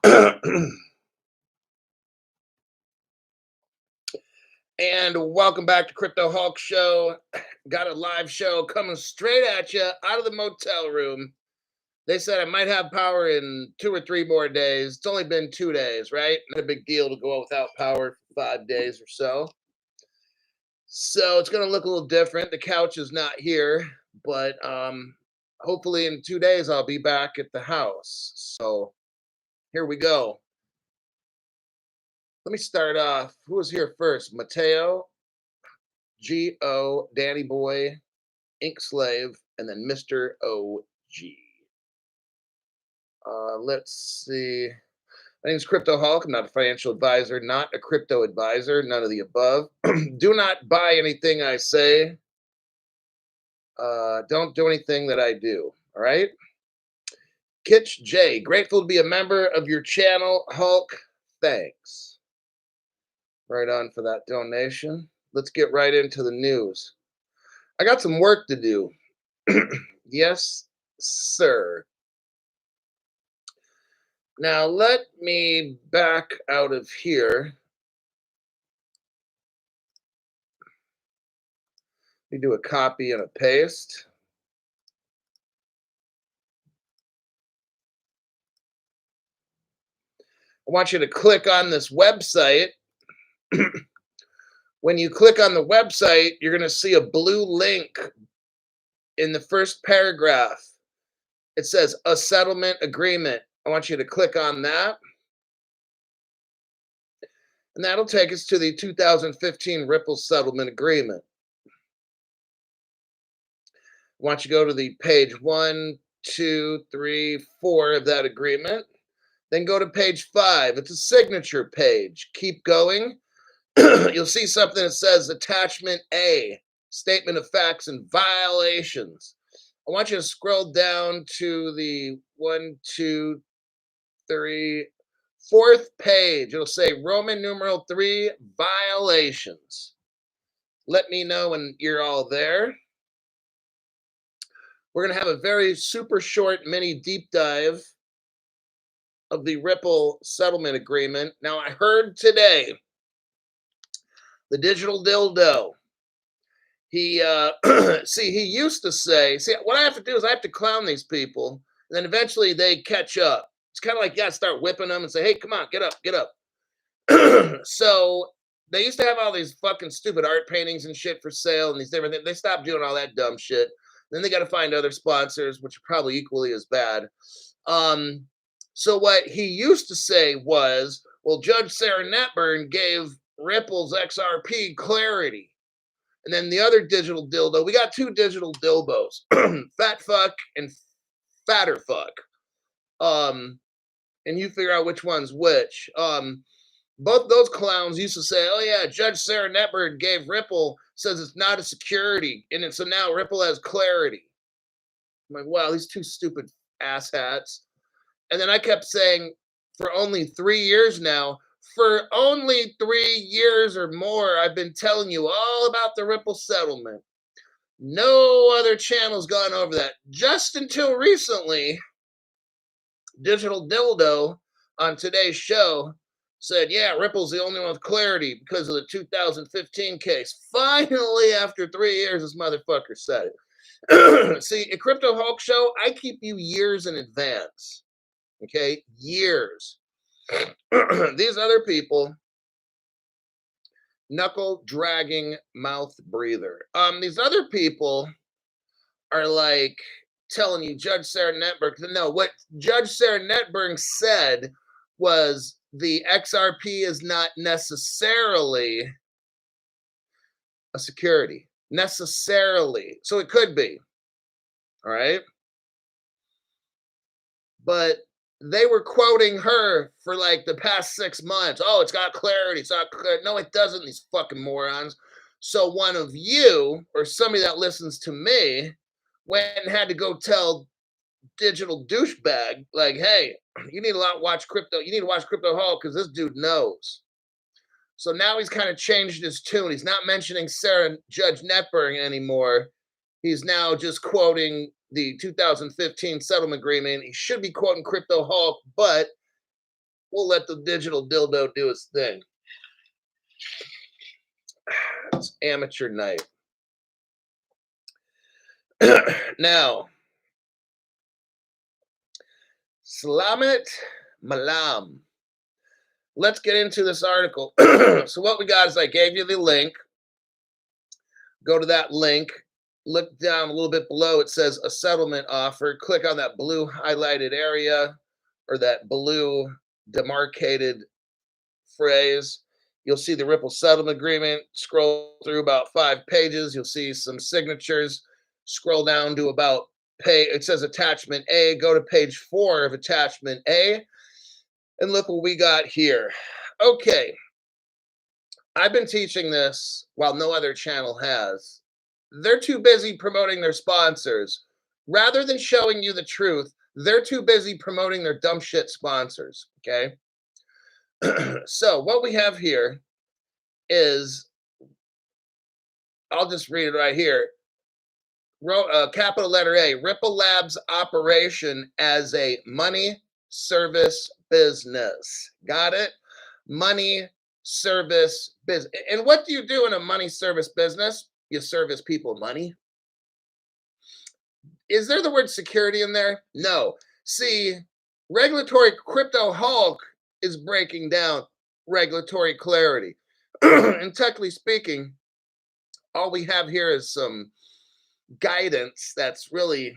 And welcome back to Crypto Hulk Show. Got a live show coming straight at you out of the motel room. They said I might have power in 2 or 3 more days. It's only been 2 days, right? Not a big deal to go without power for 5 days or so. So it's going to look a little different. The couch is not here, but hopefully in 2 days I'll be back at the house. So here we go. Let me start off. Who was here first? Mateo, G.O., Danny Boy, Ink Slave, and then Mr. OG. Let's see. My name is Crypto Hulk. I'm not a financial advisor, not a crypto advisor, none of the above. Do not buy anything I say. Don't do anything that I do. All right. Kitch J, grateful to be a member of your channel, Hulk. Thanks. Right on for that donation. Let's get right into the news. I got some work to do. Yes, sir. Now let me back out of here. We do a copy and a paste. I want you to click on this website. When you click on the website, you're going to see a blue link in the first paragraph. It says a settlement agreement. I want you to click on that. And that'll take us to the 2015 Ripple settlement agreement. I want you to go to the page 1, 2, 3, 4 of that agreement. Then go to page 5. It's a signature page. Keep going. You'll see something that says attachment A, statement of facts and violations. I want you to scroll down to the 1, 2, 3, 4th page. It'll say Roman numeral 3 violations. Let me know when you're all there. We're going to have a very super short mini deep dive of the Ripple settlement agreement. Now, I heard today the digital dildo. He he used to say, what I have to do is I have to clown these people, and then eventually they catch up. It's kind of like you got to start whipping them and say, hey, come on, get up, get up. So they used to have all these fucking stupid art paintings and shit for sale and these different things. They stopped doing all that dumb shit. Then they got to find other sponsors, which are probably equally as bad. So what he used to say was, well, Judge Sarah Netburn gave Ripple's XRP clarity. And then the other digital dildo, we got 2 digital dildos, fat fuck and fatter fuck. And you figure out which one's which. Both those clowns used to say, oh yeah, Judge Sarah Netburn gave Ripple, says it's not a security. And so now Ripple has clarity. I'm like, wow, these 2 stupid asshats. And then I kept saying for only 3 years now, for only 3 years or more, I've been telling you all about the Ripple settlement. No other channel's gone over that. Just until recently, Digital Dildo on today's show said, yeah, Ripple's the only one with clarity because of the 2015 case. Finally, after 3 years, this motherfucker said it. See, at Crypto Hulk Show, I keep you years in advance. Okay? Years. These other people, knuckle dragging mouth breather. These other people are like telling you Judge Sarah Netburn. No, what Judge Sarah Netburn said was the XRP is not necessarily a security. Necessarily. So it could be. All right. But they were quoting her for like the past 6 months. Oh, it's got clarity. It's not clear. No, it doesn't, these fucking morons. So one of you or somebody that listens to me went and had to go tell digital douchebag, like, hey, you need to watch crypto. You need to watch Crypto Hulk because this dude knows. So now he's kind of changed his tune. He's not mentioning Sarah Judge Netburn anymore. He's now just quoting the 2015 settlement agreement. He should be quoting Crypto Hulk, but We'll let the digital dildo do its thing. It's amateur night. Now, Slamet Malam. Let's get into this article. So what we got is I gave you the link. Go to that link. Look down a little bit below. It says a settlement offer. Click on that blue highlighted area or that blue demarcated phrase. You'll see the Ripple settlement agreement. Scroll through about 5 pages. You'll see some signatures. Scroll down to about it says attachment A. Go to page 4 of attachment A. And look what we got here. Okay. I've been teaching this while no other channel has. They're too busy promoting their sponsors. Rather than showing you the truth, they're too busy promoting their dumb shit sponsors. Okay. So what we have here is, I'll just read it right here. Capital letter A, Ripple Labs operation as a money service business. Got it? Money service business. And what do you do in a money service business? You service people money. Is there the word security in there? No. See, regulatory crypto Hulk is breaking down regulatory clarity. And technically speaking, all we have here is some guidance that's really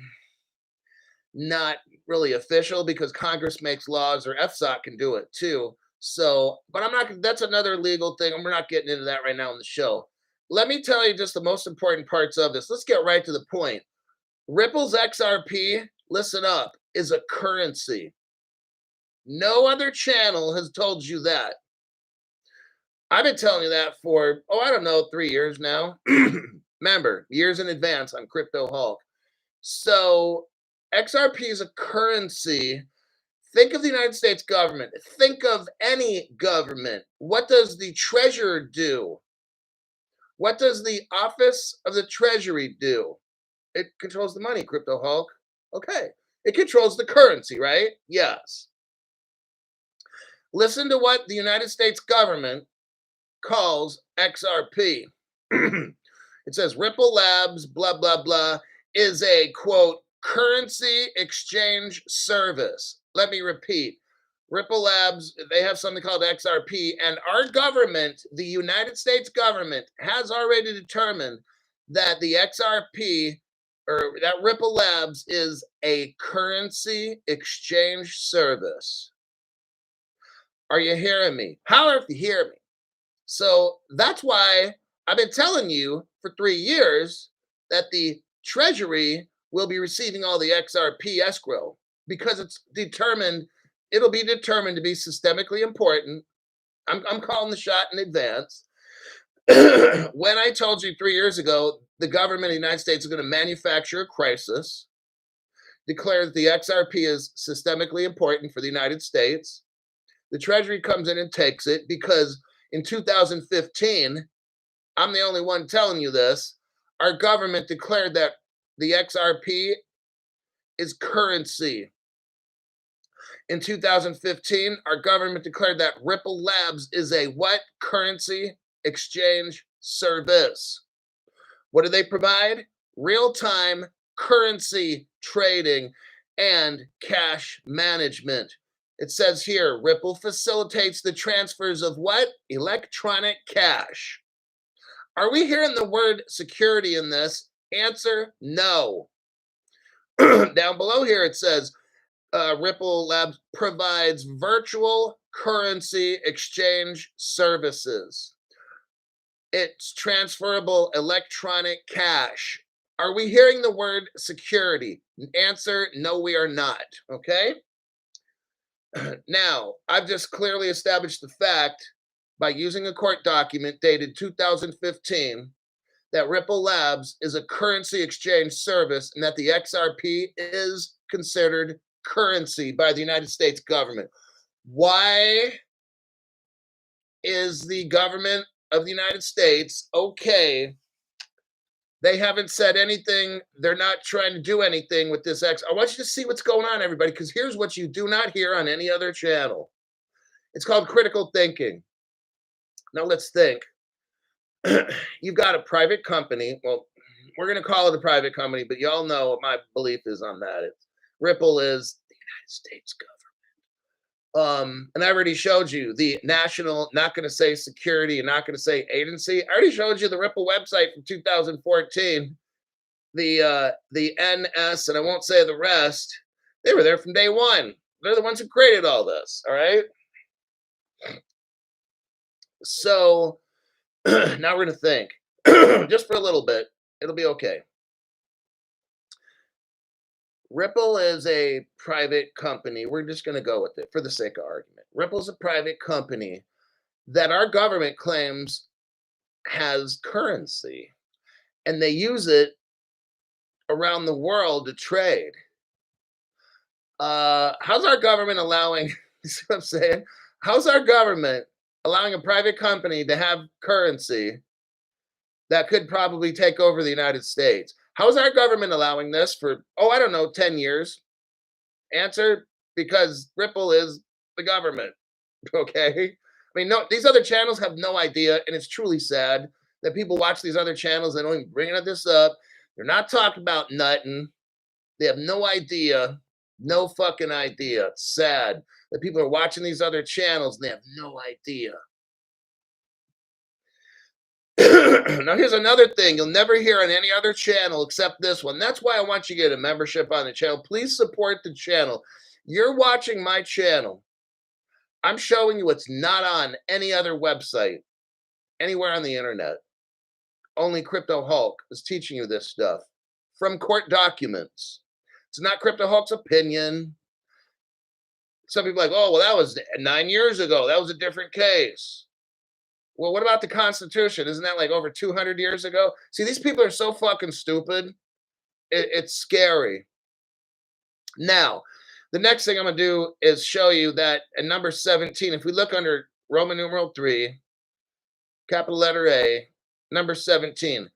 not really official because Congress makes laws, or FSOC can do it too. So, but I'm not, that's another legal thing, and we're not getting into that right now on the show. Let me tell you just the most important parts of this. Let's get right to the point. Ripple's XRP, listen up, is a currency. No other channel has told you that. I've been telling you that for, I don't know, 3 years now. Remember, years in advance on Crypto Hulk. So XRP is a currency. Think of the United States government. Think of any government. What does the treasurer do? What does the office of the treasury do? It controls the money, Crypto Hulk. Okay. It controls the currency, right? Yes. Listen to what the United States government calls XRP. It says Ripple Labs, blah, blah, blah, is a, quote, currency exchange service. Let me repeat. Ripple Labs, they have something called XRP, and our government, the United States government, has already determined that the XRP, or that Ripple Labs, is a currency exchange service. Are you hearing me? Holler if you hear me. So that's why I've been telling you for 3 years that the Treasury will be receiving all the XRP escrow, because it's determined, it'll be determined to be systemically important. I'm calling the shot in advance. When I told you 3 years ago, the government of the United States is going to manufacture a crisis, declare that the XRP is systemically important for the United States. The Treasury comes in and takes it because in 2015, I'm the only one telling you this, our government declared that the XRP is currency. In 2015, our government declared that Ripple Labs is a what? Currency exchange service. What do they provide? Real-time currency trading and cash management. It says here, Ripple facilitates the transfers of what? Electronic cash. Are we hearing the word security in this? Answer, no. Down below here it says, Ripple Labs provides virtual currency exchange services. It's transferable electronic cash. Are we hearing the word security? Answer, no, we are not. Okay? Now, I've just clearly established the fact by using a court document dated 2015 that Ripple Labs is a currency exchange service and that the XRP is considered currency by the United States government. Why is the government of the United States okay? They haven't said anything. They're not trying to do anything with this I want you to see what's going on, everybody, because here's what you do not hear on any other channel. It's called critical thinking. Now let's think. You've got a private company. Well, we're going to call it a private company, but y'all know what my belief is on that. Ripple is the United States government. And I already showed you the national, not going to say security and not going to say agency. I already showed you the Ripple website from 2014. The NS, and I won't say the rest. They were there from day one. They're the ones who created all this. All right. So now we're going to think just for a little bit. It'll be okay. Ripple is a private company. We're just going to go with it for the sake of argument. Ripple is a private company that our government claims has currency, and they use it around the world to trade. How's our government allowing, you see what I'm saying? How's our government allowing a private company to have currency that could probably take over the United States? How's our government allowing this for, I don't know, 10 years? Answer, because Ripple is the government. Okay. I mean, no, these other channels have no idea, and it's truly sad that people watch these other channels. They don't even bring this up. They're not talking about nothing. They have no idea, no fucking idea. It's sad that people are watching these other channels and they have no idea. Now, here's another thing you'll never hear on any other channel except this one. That's why I want you to get a membership on the channel. Please support the channel. You're watching my channel. I'm showing you what's not on any other website, anywhere on the internet. Only Crypto Hulk is teaching you this stuff from court documents. It's not Crypto Hulk's opinion. Some people are like, well, that was 9 years ago. That was a different case. Well, what about the Constitution? Isn't that like over 200 years ago? See, these people are so fucking stupid. It's scary. Now, the next thing I'm going to do is show you that at number 17, if we look under Roman numeral 3, capital letter A, number 17,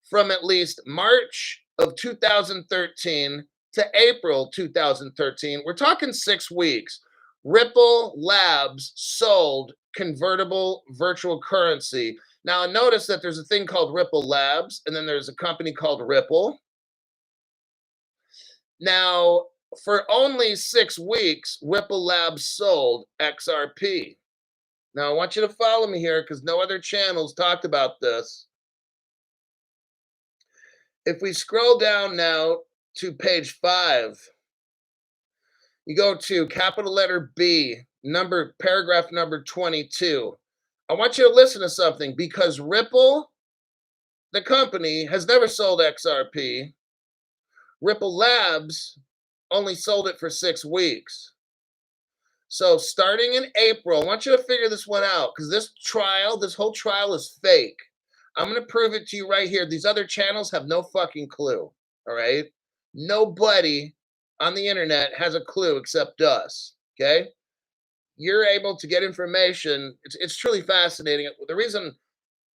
from at least March of 2013 to April 2013, we're talking 6 weeks, Ripple Labs sold convertible virtual currency. Now, notice that there's a thing called Ripple Labs, and then there's a company called Ripple. Now, for only 6 weeks, Ripple Labs sold XRP. Now, I want you to follow me here because no other channels talked about this. If we scroll down now to page 5, you go to capital letter B, paragraph number 22. I want you to listen to something because Ripple, the company, has never sold XRP. Ripple Labs only sold it for 6 weeks. So starting in April, I want you to figure this one out because this whole trial is fake. I'm going to prove it to you right here. These other channels have no fucking clue. All right. Nobody on the internet has a clue except us. Okay. You're able to get information. It's truly fascinating. The reason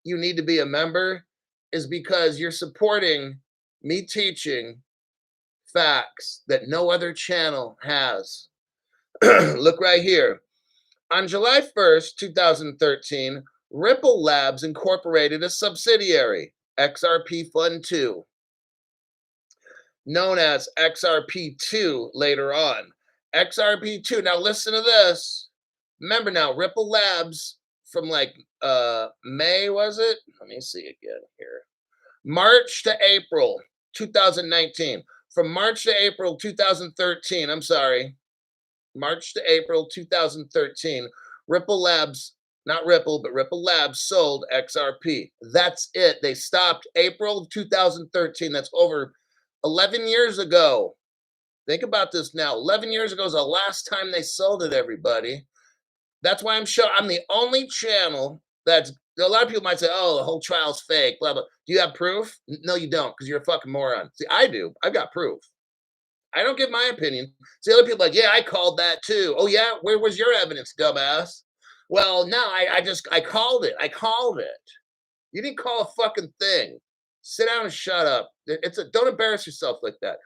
you need to be a member is because you're supporting me teaching facts that no other channel has. Look right here. On July 1st, 2013, Ripple Labs incorporated a subsidiary, XRP Fund 2, known as XRP2 later on. XRP2, now listen to this. Remember now, Ripple Labs from like May, was it? Let me see again here. March to April 2019. From March to April 2013, I'm sorry. March to April 2013, Ripple Labs, not Ripple, but Ripple Labs sold XRP. That's it. They stopped April 2013. That's over 11 years ago. Think about this now. 11 years ago is the last time they sold it, everybody. That's why I'm the only channel that's, a lot of people might say, oh, the whole trial's fake, blah, blah. Do you have proof? No, you don't, because you're a fucking moron. See, I do. I've got proof. I don't give my opinion. See, other people like, yeah, I called that too. Oh, yeah? Where was your evidence, dumbass? Well, no, I called it. I called it. You didn't call a fucking thing. Sit down and shut up. Don't embarrass yourself like that.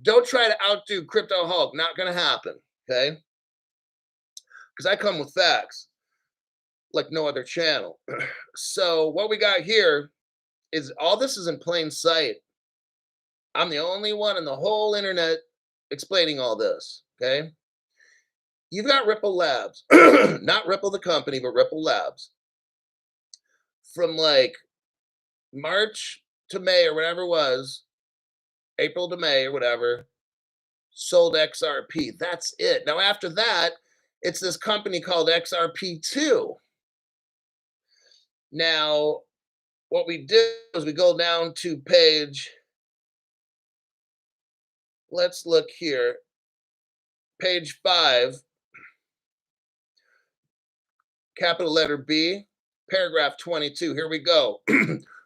Don't try to outdo Crypto Hulk. Not going to happen, okay? because I come with facts like no other channel. So what we got here is all this is in plain sight. I'm the only one in the whole internet explaining all this. Okay. You've got Ripple Labs, not Ripple the company, but Ripple Labs. From like March to May or whatever it was, April to May or whatever, sold XRP. That's it. Now, after that, it's this company called XRP2. Now, what we do is we go down to page, let's look here, page 5, capital letter B, paragraph 22. Here we go.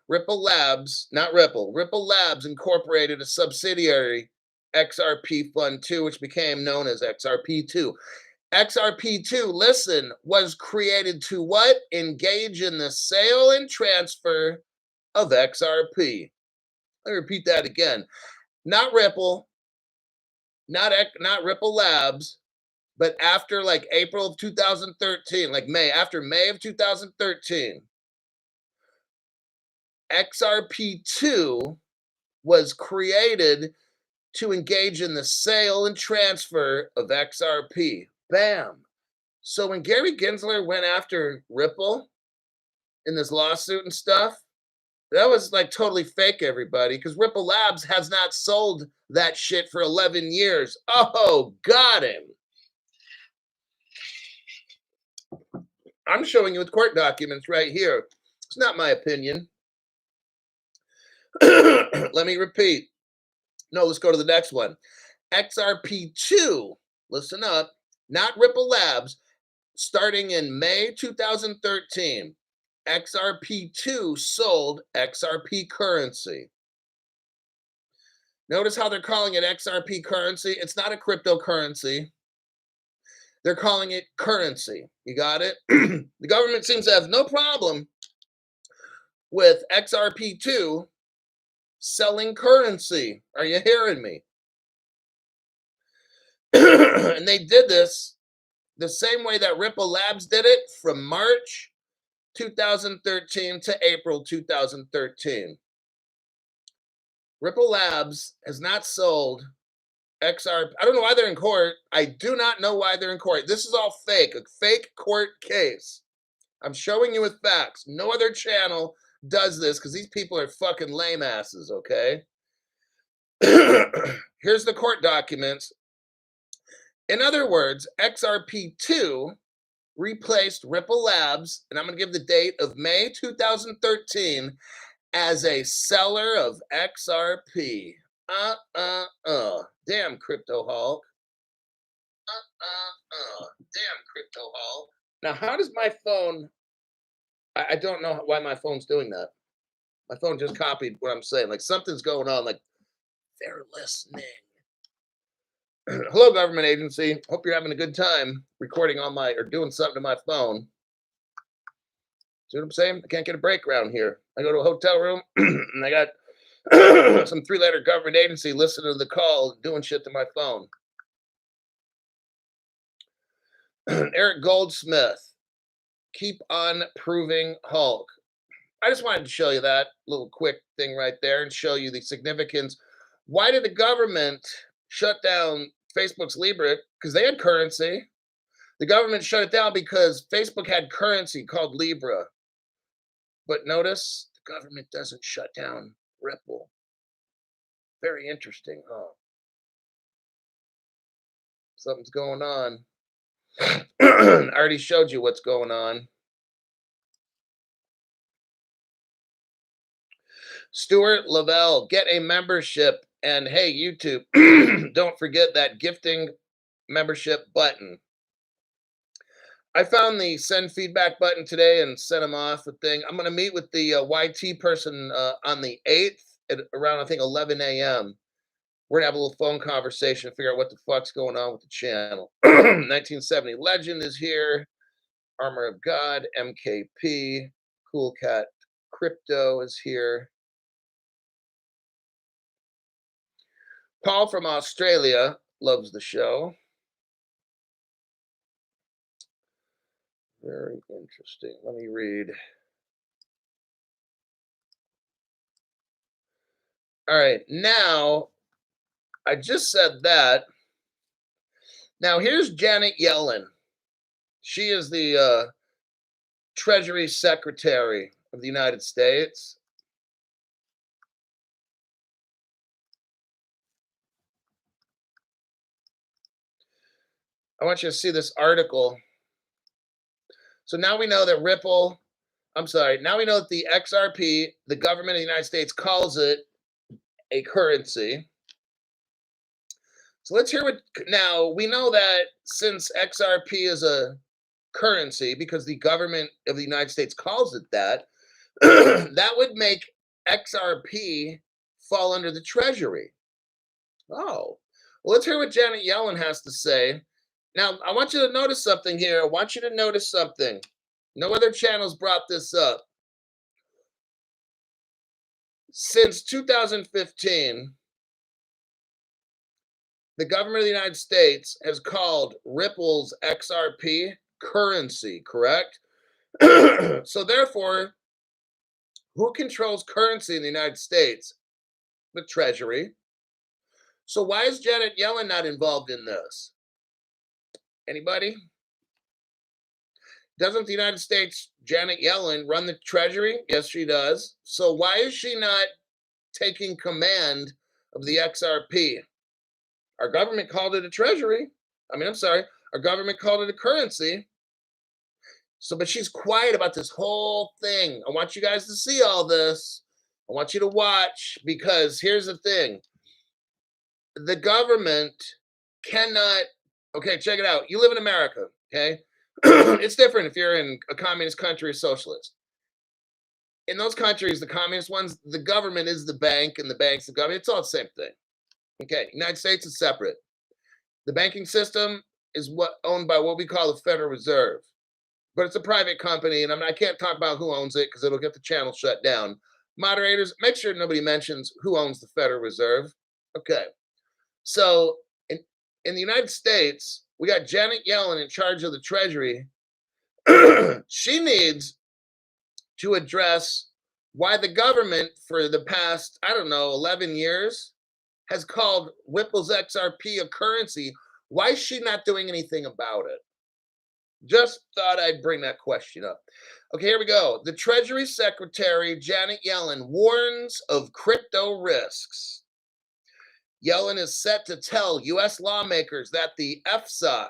Ripple Labs, not Ripple, Ripple Labs incorporated a subsidiary, XRP Fund 2, which became known as XRP2. XRP2, listen, was created to what? Engage in the sale and transfer of XRP. Let me repeat that again. Not Ripple, not Ripple Labs, but after like April of 2013, like May, after May of 2013, XRP2 was created to engage in the sale and transfer of XRP. Bam. So when Gary Gensler went after Ripple in this lawsuit and stuff, that was like totally fake, everybody, because Ripple Labs has not sold that shit for 11 years. Oh, got him. I'm showing you with court documents right here. It's not my opinion. Let me repeat. No, let's go to the next one. XRP2, listen up, not Ripple Labs, starting in May 2013. XRP2 sold XRP currency. Notice how they're calling it XRP currency. It's not a cryptocurrency. They're calling it currency. You got it? The government seems to have no problem with XRP2 selling currency. Are you hearing me? And they did this the same way that Ripple Labs did it from March 2013 to April 2013. Ripple Labs has not sold XRP. I don't know why they're in court. I do not know why they're in court. This is all fake, a fake court case. I'm showing you with facts. No other channel does this because these people are fucking lame asses, okay? Here's the court documents. In other words, XRP2 replaced Ripple Labs, and I'm going to give the date of May 2013, as a seller of XRP. Damn, Crypto Hulk. Damn, Crypto Hulk. Now, how does my phone... I don't know why my phone's doing that. My phone just copied what I'm saying. Like, something's going on. Like, they're listening. Hello, government agency. Hope you're having a good time recording on my... or doing something to my phone. See what I'm saying? I can't get a break around here. I go to a hotel room, and I got some 3-letter government agency listening to the call, doing shit to my phone. Eric Goldsmith, keep on proving Hulk. I just wanted to show you that little quick thing right there and show you the significance. Why did the government shut down Facebook's Libra? Because they had currency. The government shut it down because Facebook had currency called Libra. But notice the government doesn't shut down Ripple. Very interesting, huh? Something's going on. I already showed you what's going on. Stuart Lavelle, get a membership. And hey, YouTube, don't forget that gifting membership button. I found the send feedback button today and sent them off a thing. I'm going to meet with the YT person on the 8th at around, I think, 11 a.m. We're going to have a little phone conversation, figure out what the fuck's going on with the channel. 1970 Legend is here. Armor of God, MKP, Cool Cat Crypto is here. Paul from Australia loves the show. Very interesting. Let me read. All right. Now, I just said that. Now, here's Janet Yellen. She is the Treasury Secretary of the United States. I want you to see this article. So now we know that Ripple, I'm sorry, now we know that the XRP, the government of the United States calls it a currency. So let's hear what, now we know that since XRP is a currency, because the government of the United States calls it that, that would make XRP fall under the Treasury. Oh, well, let's hear what Janet Yellen has to say. Now, I want you to notice something here. I want you to notice something. No other channels brought this up. Since 2015, the government of the United States has called Ripple's XRP currency, correct? So therefore, who controls currency in the United States? The Treasury. So why is Janet Yellen not involved in this? Anybody? Doesn't the United States Janet Yellen run the Treasury? Yes, she does. So why is she not taking command of the XRP? Our government called it a treasury. I'm sorry, our government called it a currency. So, but she's quiet about this whole thing. I want you guys to see all this. I want you to watch, because here's the thing. The government cannot, okay, check it out. You live in America, okay? It's different if you're in a communist country or socialist. In those countries, the communist ones, the government is the bank and the bank's the government. It's all the same thing. Okay, United States is separate. The banking system is owned by what we call the Federal Reserve, but it's a private company, and I can't talk about who owns it because it'll get the channel shut down. Moderators, make sure nobody mentions who owns the Federal Reserve. Okay, so in the United States, we got Janet Yellen in charge of the Treasury. She needs to address why the government for the past, 11 years has called Ripple's XRP a currency. Why is she not doing anything about it? Just thought I'd bring that question up. Okay, here we go. The Treasury Secretary, Janet Yellen, warns of crypto risks. Yellen is set to tell U.S. lawmakers that the FSOC,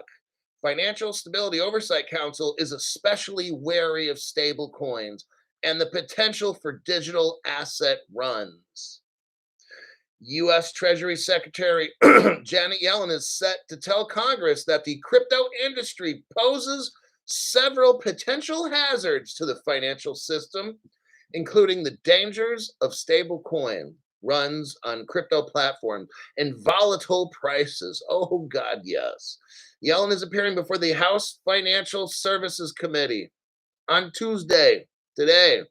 Financial Stability Oversight Council, is especially wary of stable coins and the potential for digital asset runs. U.S. Treasury Secretary Janet Yellen is set to tell Congress that the crypto industry poses several potential hazards to the financial system, including the dangers of stablecoin runs on crypto platforms and volatile prices. Oh, God, yes. Yellen is appearing before the House Financial Services Committee on Tuesday, today,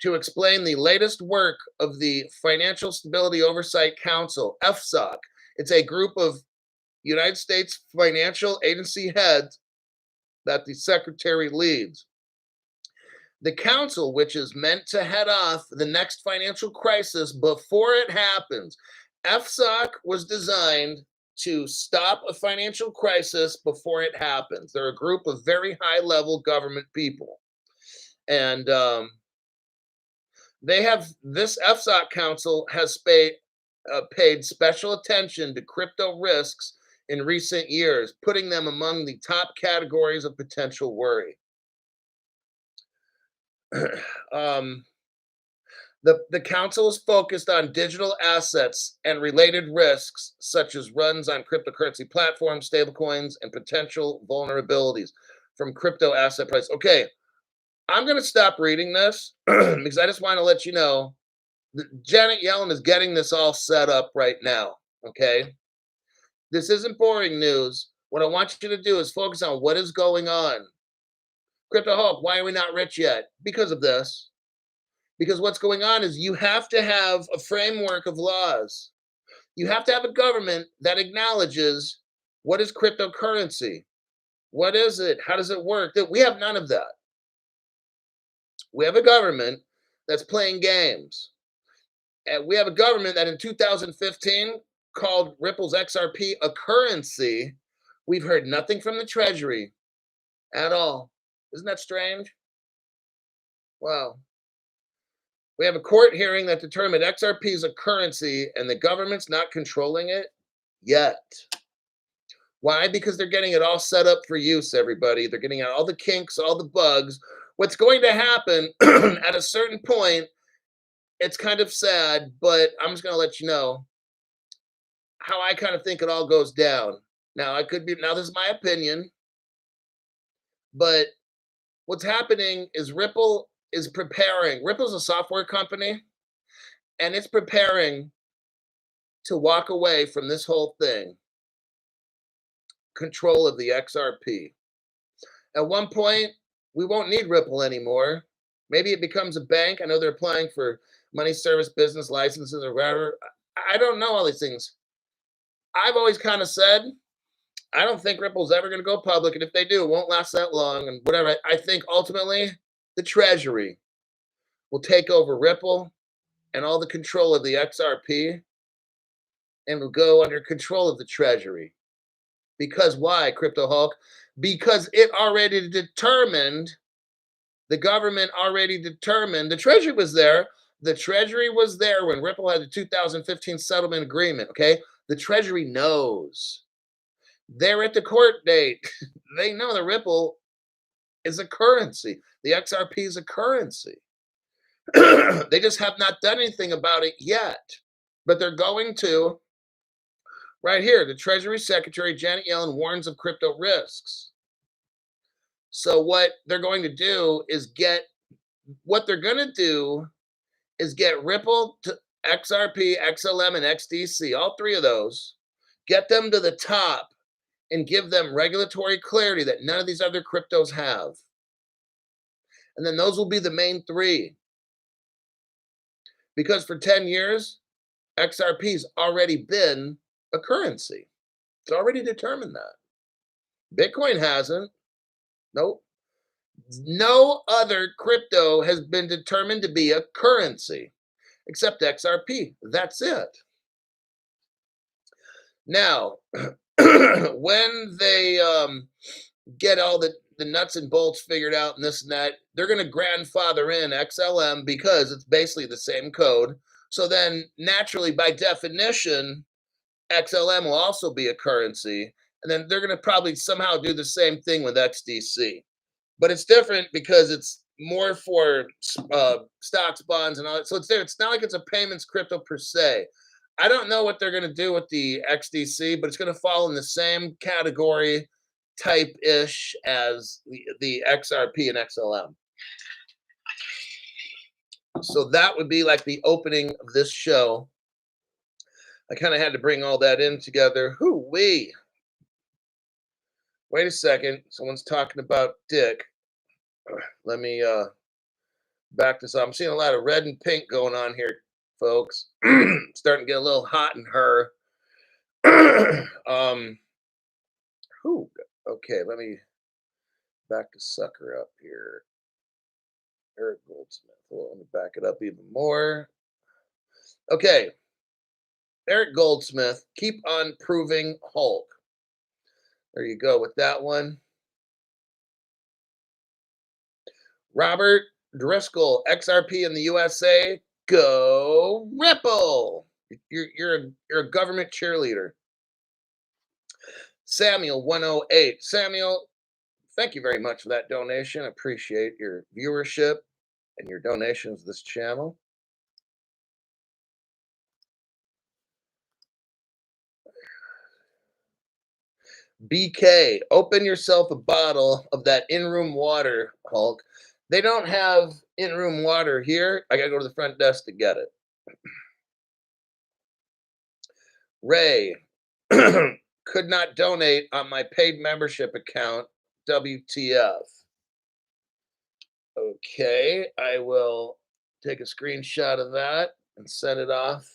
to explain the latest work of the Financial Stability Oversight Council, FSOC. It's a group of United States financial agency heads that the secretary leads. The council, which is meant to head off the next financial crisis before it happens, FSOC was designed to stop a financial crisis before it happens. They're a group of very high-level government people. And this FSOC council has paid special attention to crypto risks in recent years, putting them among the top categories of potential worry. The council is focused on digital assets and related risks, such as runs on cryptocurrency platforms, stablecoins, and potential vulnerabilities from crypto asset price. Okay, I'm going to stop reading this because I just want to let you know that Janet Yellen is getting this all set up right now, okay? This isn't boring news. What I want you to do is focus on what is going on. Crypto Hope, why are we not rich yet? Because of this. Because what's going on is you have to have a framework of laws. You have to have a government that acknowledges what is cryptocurrency. What is it? How does it work? We have none of that. We have a government that's playing games. And we have a government that in 2015 called Ripple's XRP a currency. We've heard nothing from the Treasury at all. Isn't that strange? Wow. We have a court hearing that determined XRP is a currency and the government's not controlling it yet. Why? Because they're getting it all set up for use, everybody. They're getting out all the kinks, all the bugs. What's going to happen at a certain point, it's kind of sad, but I'm just going to let you know how I kind of think it all goes down. Now, this is my opinion, but what's happening is Ripple is preparing. Ripple's a software company, and it's preparing to walk away from this whole thing. Control of the XRP. At one point, we won't need Ripple anymore. Maybe it becomes a bank. I know they're applying for money service business licenses or whatever. I don't know all these things. I've always kind of said, I don't think Ripple's ever going to go public. And if they do, it won't last that long. And whatever. I think ultimately the Treasury will take over Ripple and all the control of the XRP and will go under control of the Treasury. Because why, Crypto Hulk? Because it already determined, the government already determined, the Treasury was there. The Treasury was there when Ripple had the 2015 settlement agreement, okay? The Treasury knows. They're at the court date. They know that Ripple is a currency. The XRP is a currency. They just have not done anything about it yet. But they're going to. Right here, the Treasury Secretary, Janet Yellen, warns of crypto risks. So what they're going to do is get Ripple to XRP, XLM, and XDC, all three of those, get them to the top and give them regulatory clarity that none of these other cryptos have. And then those will be the main three. Because for 10 years, XRP's already been a currency. It's already determined that. Bitcoin hasn't. Nope. No other crypto has been determined to be a currency except XRP. That's it. Now, when they get all the nuts and bolts figured out and this and that, they're going to grandfather in XLM because it's basically the same code. So then naturally, by definition, XLM will also be a currency. And then they're going to probably somehow do the same thing with XDC. But it's different because it's more for stocks, bonds, and all that. So it's there. It's not like it's a payments crypto per se. I don't know what they're going to do with the XDC, but it's going to fall in the same category type-ish as the XRP and XLM. So that would be like the opening of this show. I kind of had to bring all that in together. Hoo-wee. Wait a second. Someone's talking about Dick. Let me back this up. I'm seeing a lot of red and pink going on here, folks. Starting to get a little hot in her. Okay, let me back the sucker up here. Eric Goldsmith. Well, let me back it up even more. Okay. Eric Goldsmith, keep on proving Hulk. There you go with that one. Robert Driscoll, XRP in the USA. Go Ripple. You're a government cheerleader. Samuel 108. Samuel, thank you very much for that donation. I appreciate your viewership and your donations to this channel. BK, open yourself a bottle of that in-room water, Hulk. They don't have in-room water here. I got to go to the front desk to get it. Ray, could not donate on my paid membership account, WTF. Okay, I will take a screenshot of that and send it off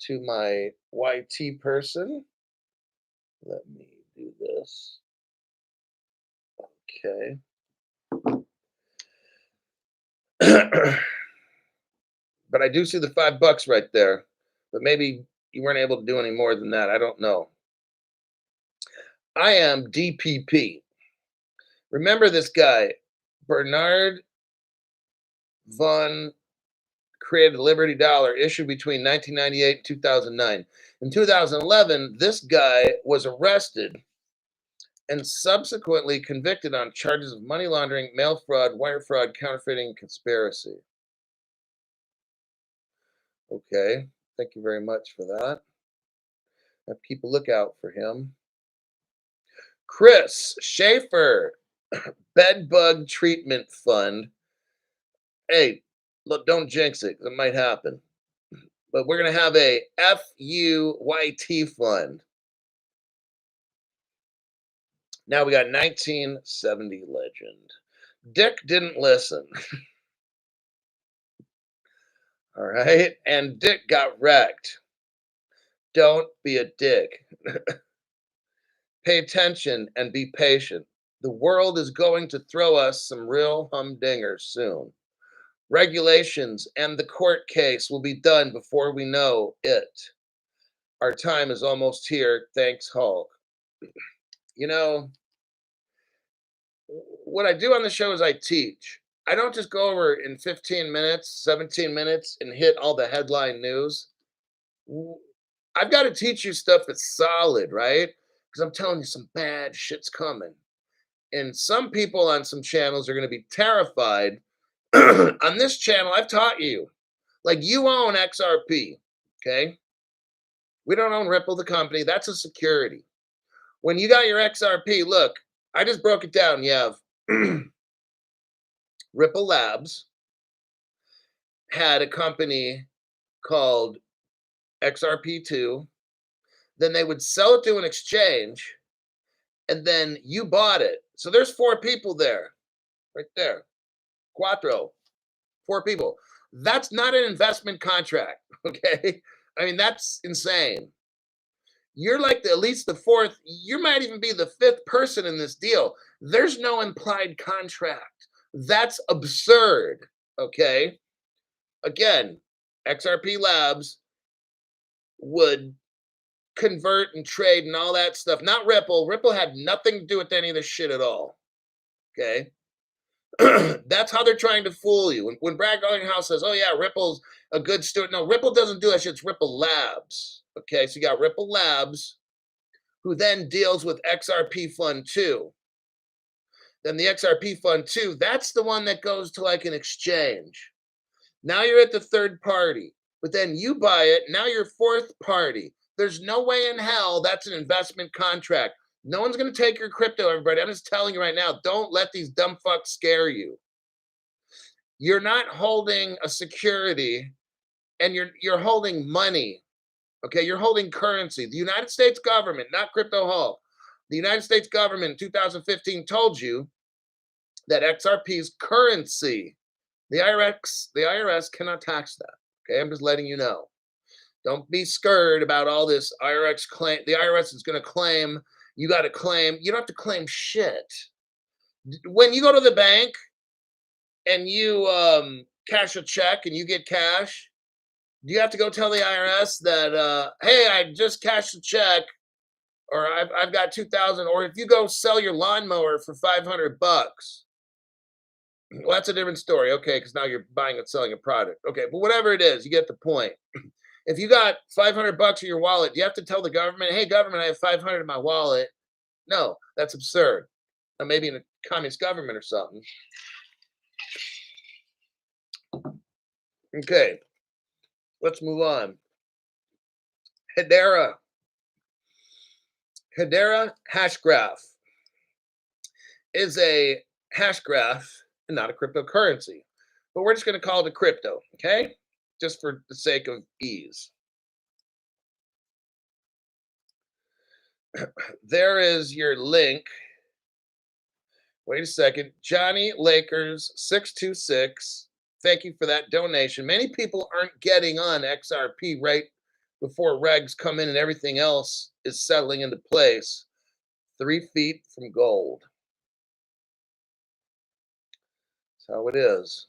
to my YT person. Let me do this. Okay. But I do see the $5 right there. But maybe you weren't able to do any more than that. I don't know. I am DPP. Remember this guy, Bernard von created the Liberty Dollar, issued between 1998 and 2009. In 2011, this guy was arrested and subsequently convicted on charges of money laundering, mail fraud, wire fraud, counterfeiting, conspiracy. Okay, thank you very much for that. Have to keep a lookout for him. Chris Schaefer, Bed Bug Treatment Fund. Hey, look, don't jinx it, 'cause it might happen. But we're going to have a FUYT fund. Now we got 1970 legend. Dick didn't listen. All right. And Dick got wrecked. Don't be a dick. Pay attention and be patient. The world is going to throw us some real humdingers soon. Regulations and the court case will be done before we know it. Our time is almost here. Thanks, Hulk. You know, what I do on the show is I teach. I don't just go over in 15 minutes, 17 minutes and hit all the headline news. I've got to teach you stuff that's solid, right? Because I'm telling you some bad shit's coming. And some people on some channels are going to be terrified. On this channel, I've taught you. Like you own XRP, okay? We don't own Ripple, the company. That's a security. When you got your XRP, look, I just broke it down. You have Ripple Labs had a company called XRP2. Then they would sell it to an exchange, and then you bought it. So there's 4 people there, right there. Cuatro, 4 people. That's not an investment contract, okay? I mean, that's insane. You're like at least the 4th, you might even be the 5th person in this deal. There's no implied contract. That's absurd, okay? Again, XRP Labs would convert and trade and all that stuff. Not Ripple. Ripple had nothing to do with any of this shit at all, okay? That's how they're trying to fool you. When Brad Garlinghouse says, "Oh yeah, Ripple's a good steward," no, Ripple doesn't do that shit. It's Ripple Labs. Okay, so you got Ripple Labs, who then deals with XRP Fund 2. Then the XRP Fund 2, that's the one that goes to like an exchange. Now you're at the 3rd party, but then you buy it. Now you're 4th party. There's no way in hell that's an investment contract. No one's going to take your crypto, everybody. I'm just telling you right now, don't let these dumb fucks scare you. You're not holding a security, and you're holding money. Okay, you're holding currency. The United States government, not Crypto Hall, the United States government in 2015 told you that XRP's currency. The IRS cannot tax that. Okay, I'm just letting you know. Don't be scared about all this IRS claim. The IRS is going to claim. You got to claim. You don't have to claim shit. When you go to the bank and you cash a check and you get cash, do you have to go tell the IRS that, hey, I just cashed a check, or I've got 2,000, or if you go sell your lawnmower for $500, well, that's a different story. Okay, because now you're buying and selling a product. Okay, but whatever it is, you get the point. If you got $500 in your wallet, do you have to tell the government, hey, government, I have 500 in my wallet? No, that's absurd. Now, maybe in a communist government or something. Okay, let's move on. Hedera. Hedera hash graph is a hash graph and not a cryptocurrency. But we're just going to call it a crypto, okay? Just for the sake of ease. There is your link. Wait a second. Johnny Lakers 626. Thank you for that donation. Many people aren't getting on XRP right before regs come in and everything else is settling into place. 3 feet from gold. That's how it is.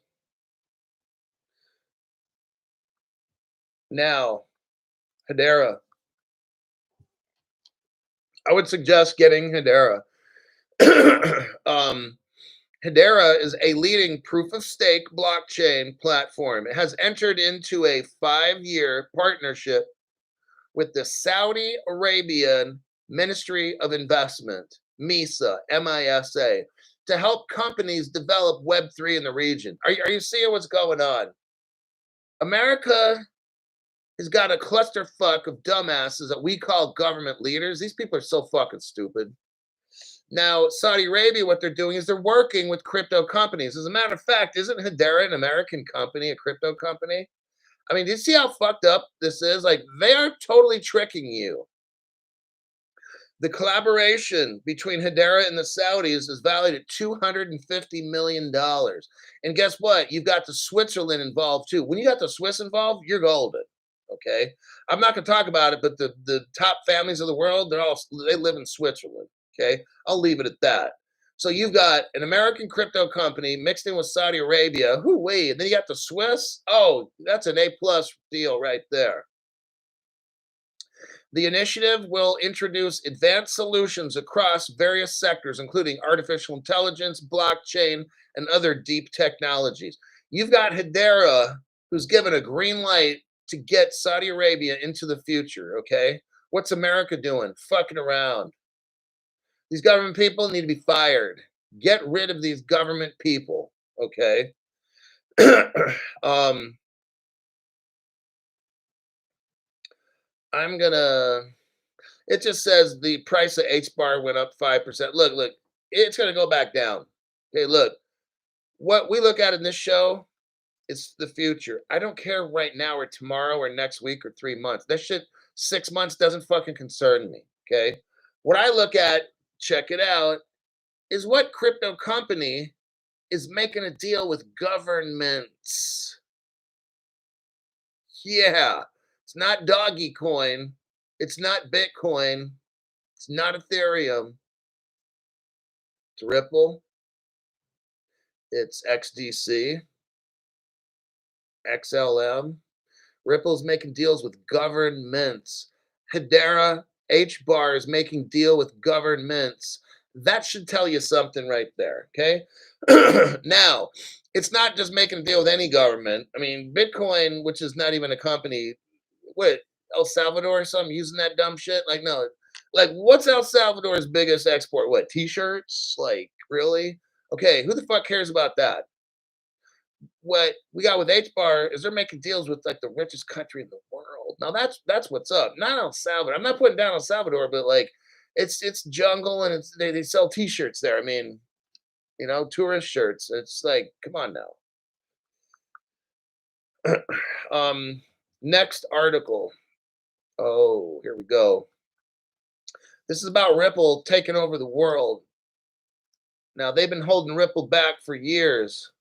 Now, Hedera. I would suggest getting Hedera. um, Hedera is a leading proof of stake blockchain platform. It has entered into a 5-year partnership with the Saudi Arabian Ministry of Investment, MISA, MISA, to help companies develop Web3 in the region. Are you seeing what's going on? America has got a clusterfuck of dumbasses that we call government leaders. These people are so fucking stupid. Now, Saudi Arabia, what they're doing is they're working with crypto companies. As a matter of fact, isn't Hedera an American company, a crypto company? I mean, do you see how fucked up this is? Like, they are totally tricking you. The collaboration between Hedera and the Saudis is valued at $250 million. And guess what? You've got the Switzerland involved too. When you got the Swiss involved, you're golden. Okay. I'm not gonna talk about it, but the top families of the world, they live in Switzerland. Okay. I'll leave it at that. So you've got an American crypto company mixed in with Saudi Arabia. Whoo-wee. And then you got the Swiss. Oh, that's an A+ deal right there. The initiative will introduce advanced solutions across various sectors, including artificial intelligence, blockchain, and other deep technologies. You've got Hedera, who's given a green light to get Saudi Arabia into the future, okay? What's America doing? Fucking around. These government people need to be fired. Get rid of these government people, okay? um, I'm gonna. It just says the price of H bar went up 5%. Look, it's gonna go back down. Okay, look, what we look at in this show is the future. I don't care right now or tomorrow or next week or 3 months. That shit, 6 months doesn't fucking concern me. Okay, what I look at, check it out, is what crypto company is making a deal with governments. Yeah, it's not doggy coin. It's not Bitcoin. It's not Ethereum. It's Ripple. It's XDC, XLM. Ripple's making deals with governments. Hedera, HBAR is making deal with governments. That should tell you something right there, okay? Now, it's not just making a deal with any government. I mean, Bitcoin, which is not even a company, what, El Salvador or something using that dumb shit? Like, no. Like, what's El Salvador's biggest export? What, t-shirts? Like, really? Okay, who the fuck cares about that? What we got with HBAR is they're making deals with like the richest country in the world. Now that's what's up. Not El Salvador. I'm not putting down El Salvador, but like it's jungle and they sell t-shirts there. I mean, tourist shirts. It's like, come on now. Next article. Oh, here we go. This is about Ripple taking over the world. Now they've been holding Ripple back for years.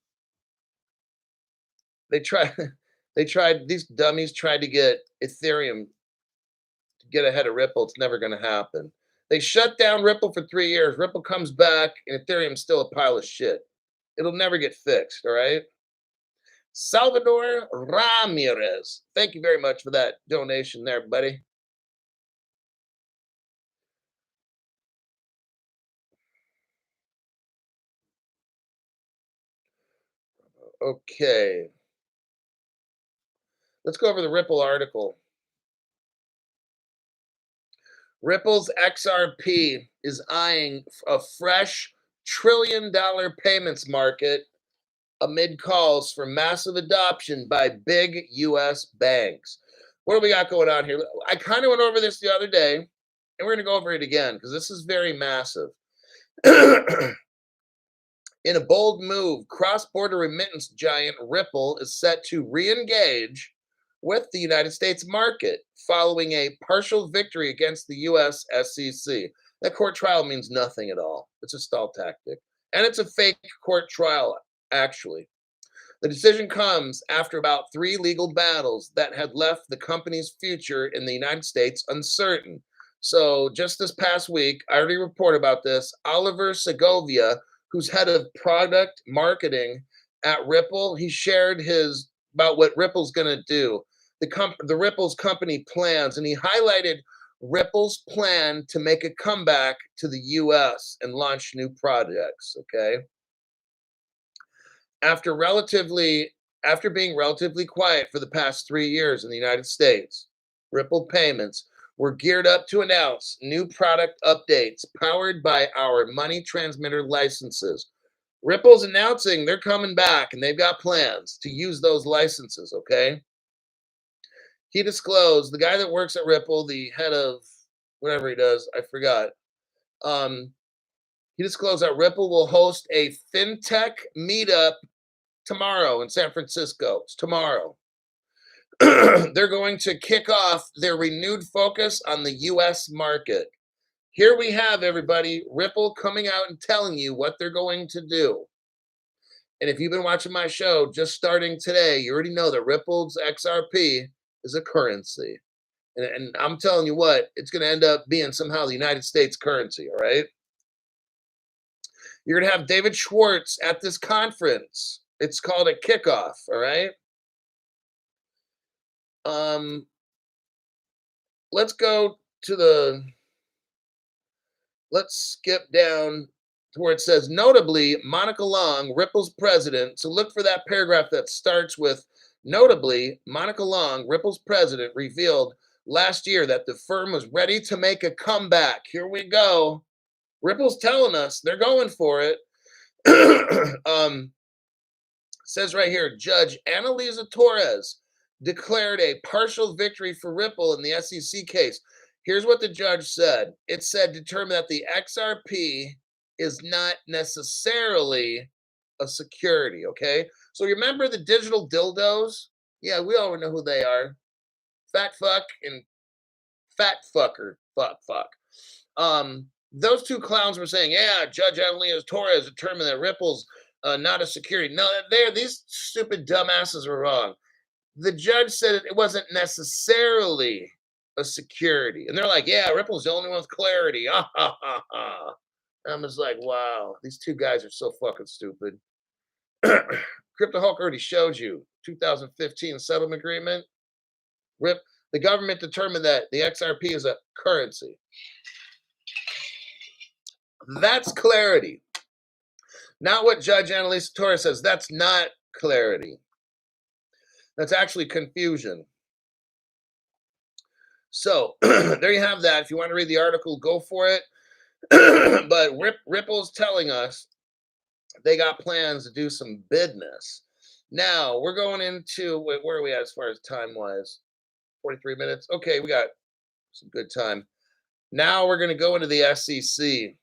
They tried these dummies tried to get Ethereum to get ahead of Ripple. It's never going to happen. They shut down Ripple for 3 years. Ripple comes back and Ethereum's still a pile of shit. It'll never get fixed, all right? Salvador Ramirez. Thank you very much for that donation there, buddy. Okay. Let's go over the Ripple article. Ripple's XRP is eyeing a fresh trillion-dollar payments market amid calls for massive adoption by big U.S. banks. What do we got going on here? I kind of went over this the other day, and we're going to go over it again because this is very massive. In a bold move, cross-border remittance giant Ripple is set to re-engage with the United States market following a partial victory against the U.S. SEC. That court trial means nothing at all. It's a stall tactic. And it's a fake court trial, actually. The decision comes after about 3 legal battles that had left the company's future in the United States uncertain. So just this past week, I already reported about this. Oliver Segovia, who's head of product marketing at Ripple. He shared his about what Ripple's going to do, the Ripple's company plans, and he highlighted Ripple's plan to make a comeback to the U.S. and launch new projects. Okay, after relatively after being relatively quiet for the past 3 years in the United States, Ripple payments were geared up to announce new product updates powered by our money transmitter licenses. Ripple's announcing they're coming back and they've got plans to use those licenses, okay? He disclosed, the guy that works at Ripple, the head of whatever he does, I forgot. Um, he disclosed that Ripple will host a fintech meetup tomorrow in San Francisco. It's tomorrow. They're going to kick off their renewed focus on the US market. Here we have everybody, Ripple coming out and telling you what they're going to do. And if you've been watching my show just starting today, you already know that Ripple's XRP is a currency. And I'm telling you what, it's going to end up being somehow the United States currency, all right? You're going to have David Schwartz at this conference. It's called a kickoff, all right? Let's go to let's skip down to where it says, notably, Monica Long, Ripple's president. So look for that paragraph that starts with, notably, Monica Long, Ripple's president, revealed last year that the firm was ready to make a comeback. Here we go. Ripple's telling us they're going for it. Says right here, Judge Annalisa Torres declared a partial victory for Ripple in the SEC case. Here's what the judge said. It said determine that the XRP is not necessarily a security, okay? So remember the digital dildos? Yeah, we all know who they are. Fat fuck and fat fucker. Fuck. Those two clowns were saying, yeah, Judge Annalisa Torres determined that Ripple's not a security. No, these stupid dumbasses were wrong. The judge said it wasn't necessarily a security. And they're like, yeah, Ripple's the only one with clarity. I'm just like, wow, these two guys are so fucking stupid. Crypto Hulk already showed you 2015 settlement agreement. The government determined that the XRP is a currency. That's clarity. Not what Judge Annalisa Torres says. That's not clarity. That's actually confusion. So there you have that. If you want to read the article, go for it. But Ripple's telling us they got plans to do some business. Now we're going into, where are we at as far as time wise? 43 minutes. Okay, we got some good time. Now we're going to go into the SEC.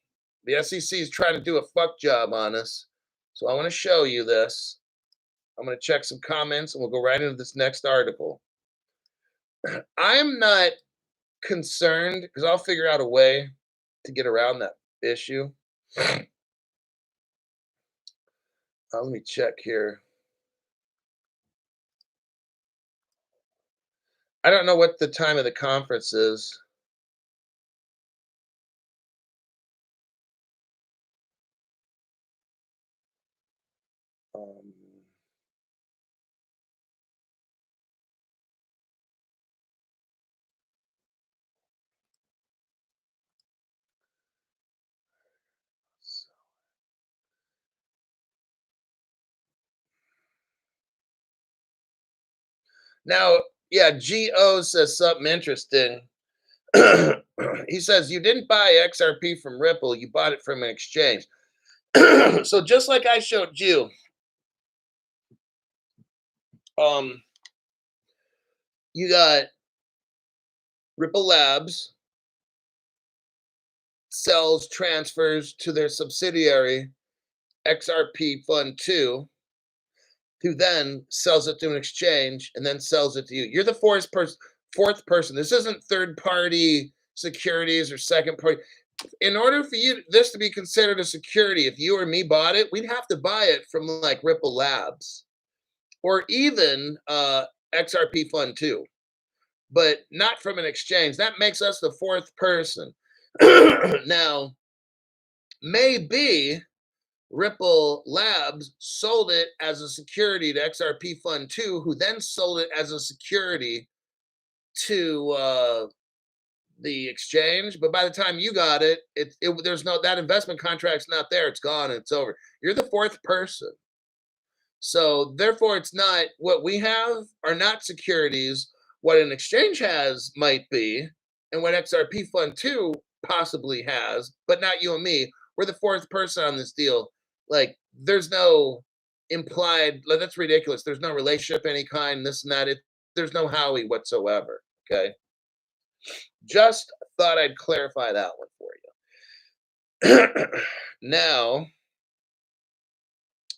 The SEC is trying to do a fuck job on us. So I want to show you this. I'm going to check some comments and we'll go right into this next article. I'm not concerned because I'll figure out a way to get around that issue. Let me check here. I don't know what the time of the conference is. Now, yeah, GO says something interesting. He says, you didn't buy XRP from Ripple, you bought it from an exchange. So just like I showed you, you got Ripple Labs sells transfers to their subsidiary XRP Fund 2, who then sells it to an exchange and then sells it to you. You're the fourth person. This isn't third party securities or second party. In order for this to be considered a security, if you or me bought it, we'd have to buy it from like Ripple Labs or even XRP Fund 2, but not from an exchange. That makes us the fourth person. Now, maybe Ripple Labs sold it as a security to XRP Fund 2, who then sold it as a security to the exchange. But by the time you got it, there's no, that investment contract's not there. It's gone and it's over. You're the fourth person. So therefore, it's not, what we have are not securities. What an exchange has might be, and what XRP Fund 2 possibly has, but not you and me. We're the fourth person on this deal. Like, there's no implied, like, that's ridiculous. There's no relationship any kind, this and that. There's no Howie whatsoever. Okay. Just thought I'd clarify that one for you. Now,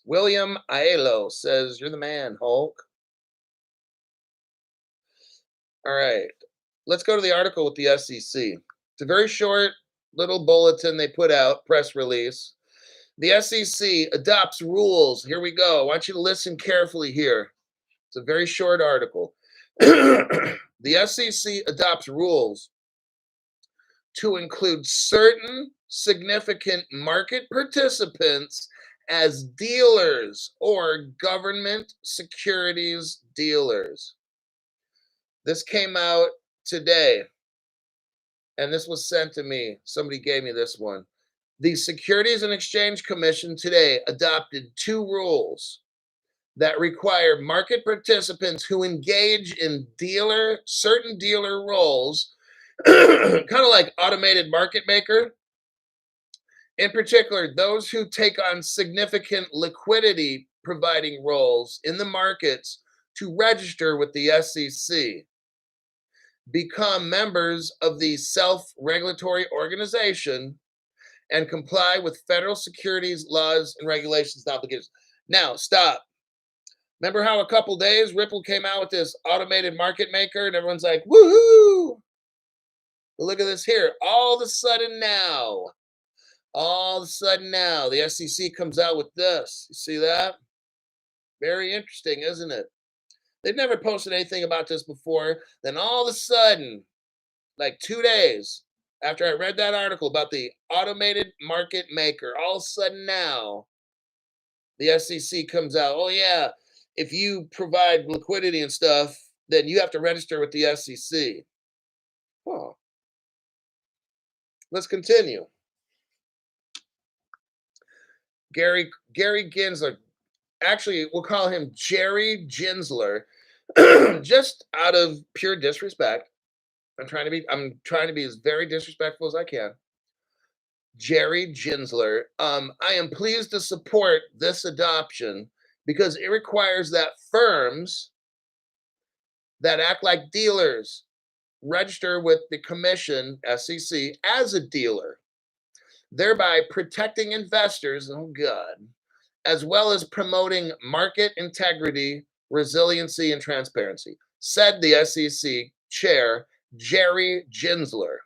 William Aiello says, "You're the man, Hulk." All right. Let's go to the article with the SEC. It's a very short little bulletin they put out, press release. The SEC adopts rules. Here we go. I want you to listen carefully here. It's a very short article. The SEC adopts rules to include certain significant market participants as dealers or government securities dealers. This came out today, and this was sent to me. Somebody gave me this one. The Securities and Exchange Commission today adopted 2 rules that require market participants who engage in certain dealer roles, kind of like automated market maker, in particular, those who take on significant liquidity providing roles in the markets, to register with the SEC, become members of the self-regulatory organization, and comply with federal securities laws and regulations and obligations. Now, stop. Remember how a couple days Ripple came out with this automated market maker and everyone's like, woohoo! Well, look at this here. All of a sudden now, the SEC comes out with this. You see that? Very interesting, isn't it? They've never posted anything about this before. Then all of a sudden, like 2 days after I read that article about the automated market maker, all of a sudden now, the SEC comes out, oh yeah, if you provide liquidity and stuff, then you have to register with the SEC. Huh. Let's continue. Gary Gensler. Actually, we'll call him Jerry Gensler, just out of pure disrespect. I'm trying to be as very disrespectful as I can. Jerry Gensler. I am pleased to support this adoption because it requires that firms that act like dealers register with the commission, SEC, as a dealer, thereby protecting investors, oh God, as well as promoting market integrity, resiliency, and transparency, said the SEC chair, Jerry Gensler.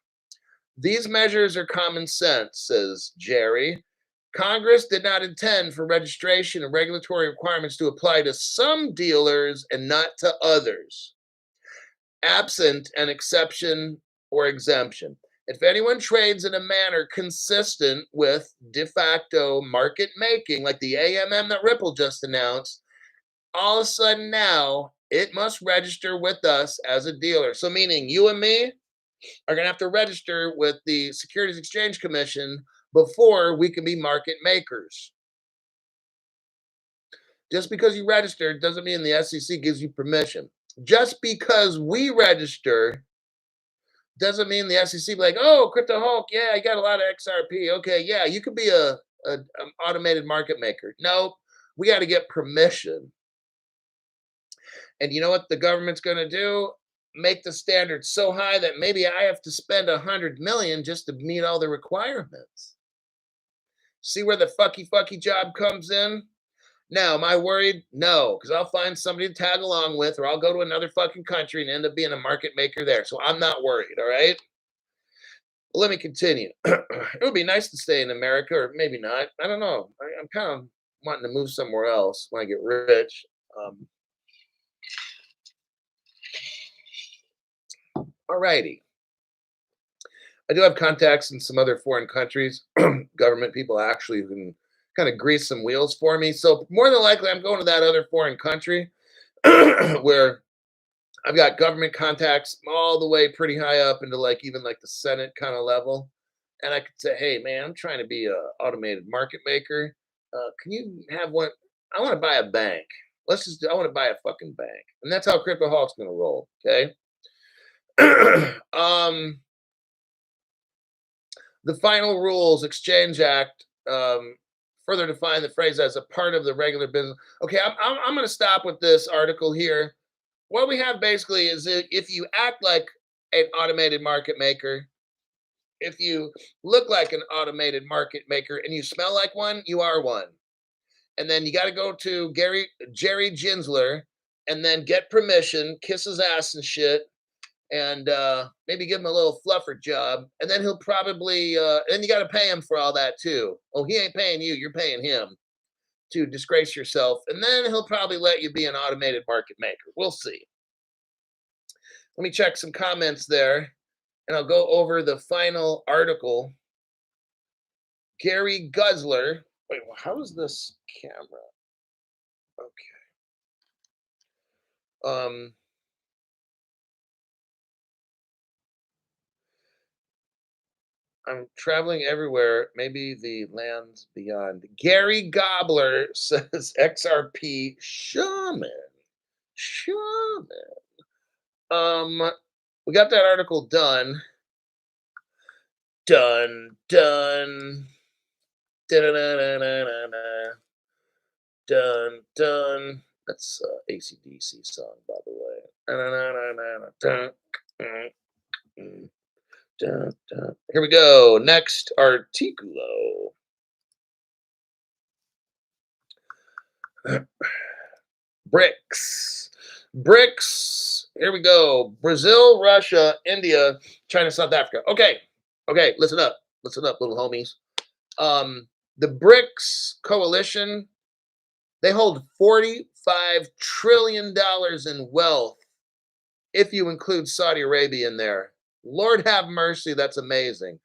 These measures are common sense, says Jerry. Congress did not intend for registration and regulatory requirements to apply to some dealers and not to others, absent an exception or exemption. If anyone trades in a manner consistent with de facto market making, like the AMM that Ripple just announced, all of a sudden now it must register with us as a dealer. So meaning you and me are going to have to register with the Securities Exchange Commission before we can be market makers. Just because you register doesn't mean the SEC gives you permission. Just because we register doesn't mean the SEC be like, oh, Crypto Hulk, yeah, I got a lot of XRP. Okay, yeah, you could be an automated market maker. No, we got to get permission. And you know what the government's going to do? Make the standard so high that maybe I have to spend 100 million just to meet all the requirements. See where the fucky job comes in? Now, am I worried? No, because I'll find somebody to tag along with, or I'll go to another fucking country and end up being a market maker there. So I'm not worried, all right? Well, let me continue. It would be nice to stay in America, or maybe not. I don't know. I'm kind of wanting to move somewhere else when I get rich. All righty. I do have contacts in some other foreign countries, government people actually who can kind of grease some wheels for me. So more than likely, I'm going to that other foreign country where I've got government contacts all the way pretty high up into like even like the Senate kind of level. And I could say, hey man, I'm trying to be a automated market maker. Can you have one? I want to buy a bank. I want to buy a fucking bank. And that's how Crypto Hulk's gonna roll. Okay. um the final rules exchange act further define the phrase as a part of the regular business. Okay, I'm going to stop with this article here. What we have basically is that if you act like an automated market maker, if you look like an automated market maker and you smell like one, you are one. And then you got to go to Jerry Ginsler and then get permission, kiss his ass and shit, and maybe give him a little fluffer job. And then he'll probably, and you got to pay him for all that too. Oh, he ain't paying you, you're paying him to disgrace yourself. And then he'll probably let you be an automated market maker. We'll see. Let me check some comments there, and I'll go over the final article. Gary Guzzler. Wait, how is this camera? Okay. I'm traveling everywhere. Maybe the lands beyond. Gary Gobbler says XRP shaman. Shaman. We got that article done. Done. Done. Da-da-da-da-da-da. Done. Done. That's AC/DC song, by the way. Here we go. Next articulo. BRICS. BRICS. Here we go. Brazil, Russia, India, China, South Africa. Okay. Okay. Listen up. Listen up, little homies. The BRICS coalition, they hold $45 trillion in wealth if you include Saudi Arabia in there. Lord have mercy. That's amazing.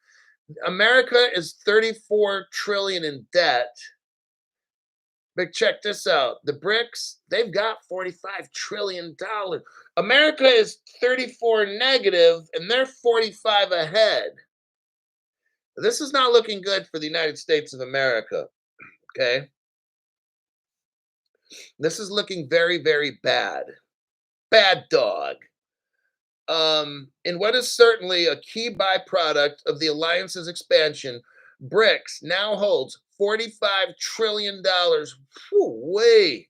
America is 34 trillion in debt. But check this out. The BRICS, they've got $45 trillion. America is 34 negative and they're 45 ahead. This is not looking good for the United States of America. Okay. This is looking very bad. Bad dog. In what is certainly a key byproduct of the alliance's expansion, BRICS now holds $45 trillion. Way.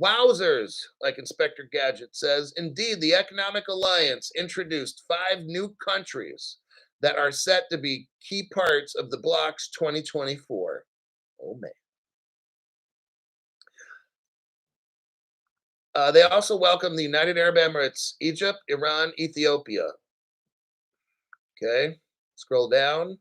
Wowzers, like Inspector Gadget says. Indeed, the Economic Alliance introduced 5 new countries that are set to be key parts of the bloc's 2024. Oh, man. They also welcome the United Arab Emirates, Egypt, Iran, Ethiopia. Okay, scroll down.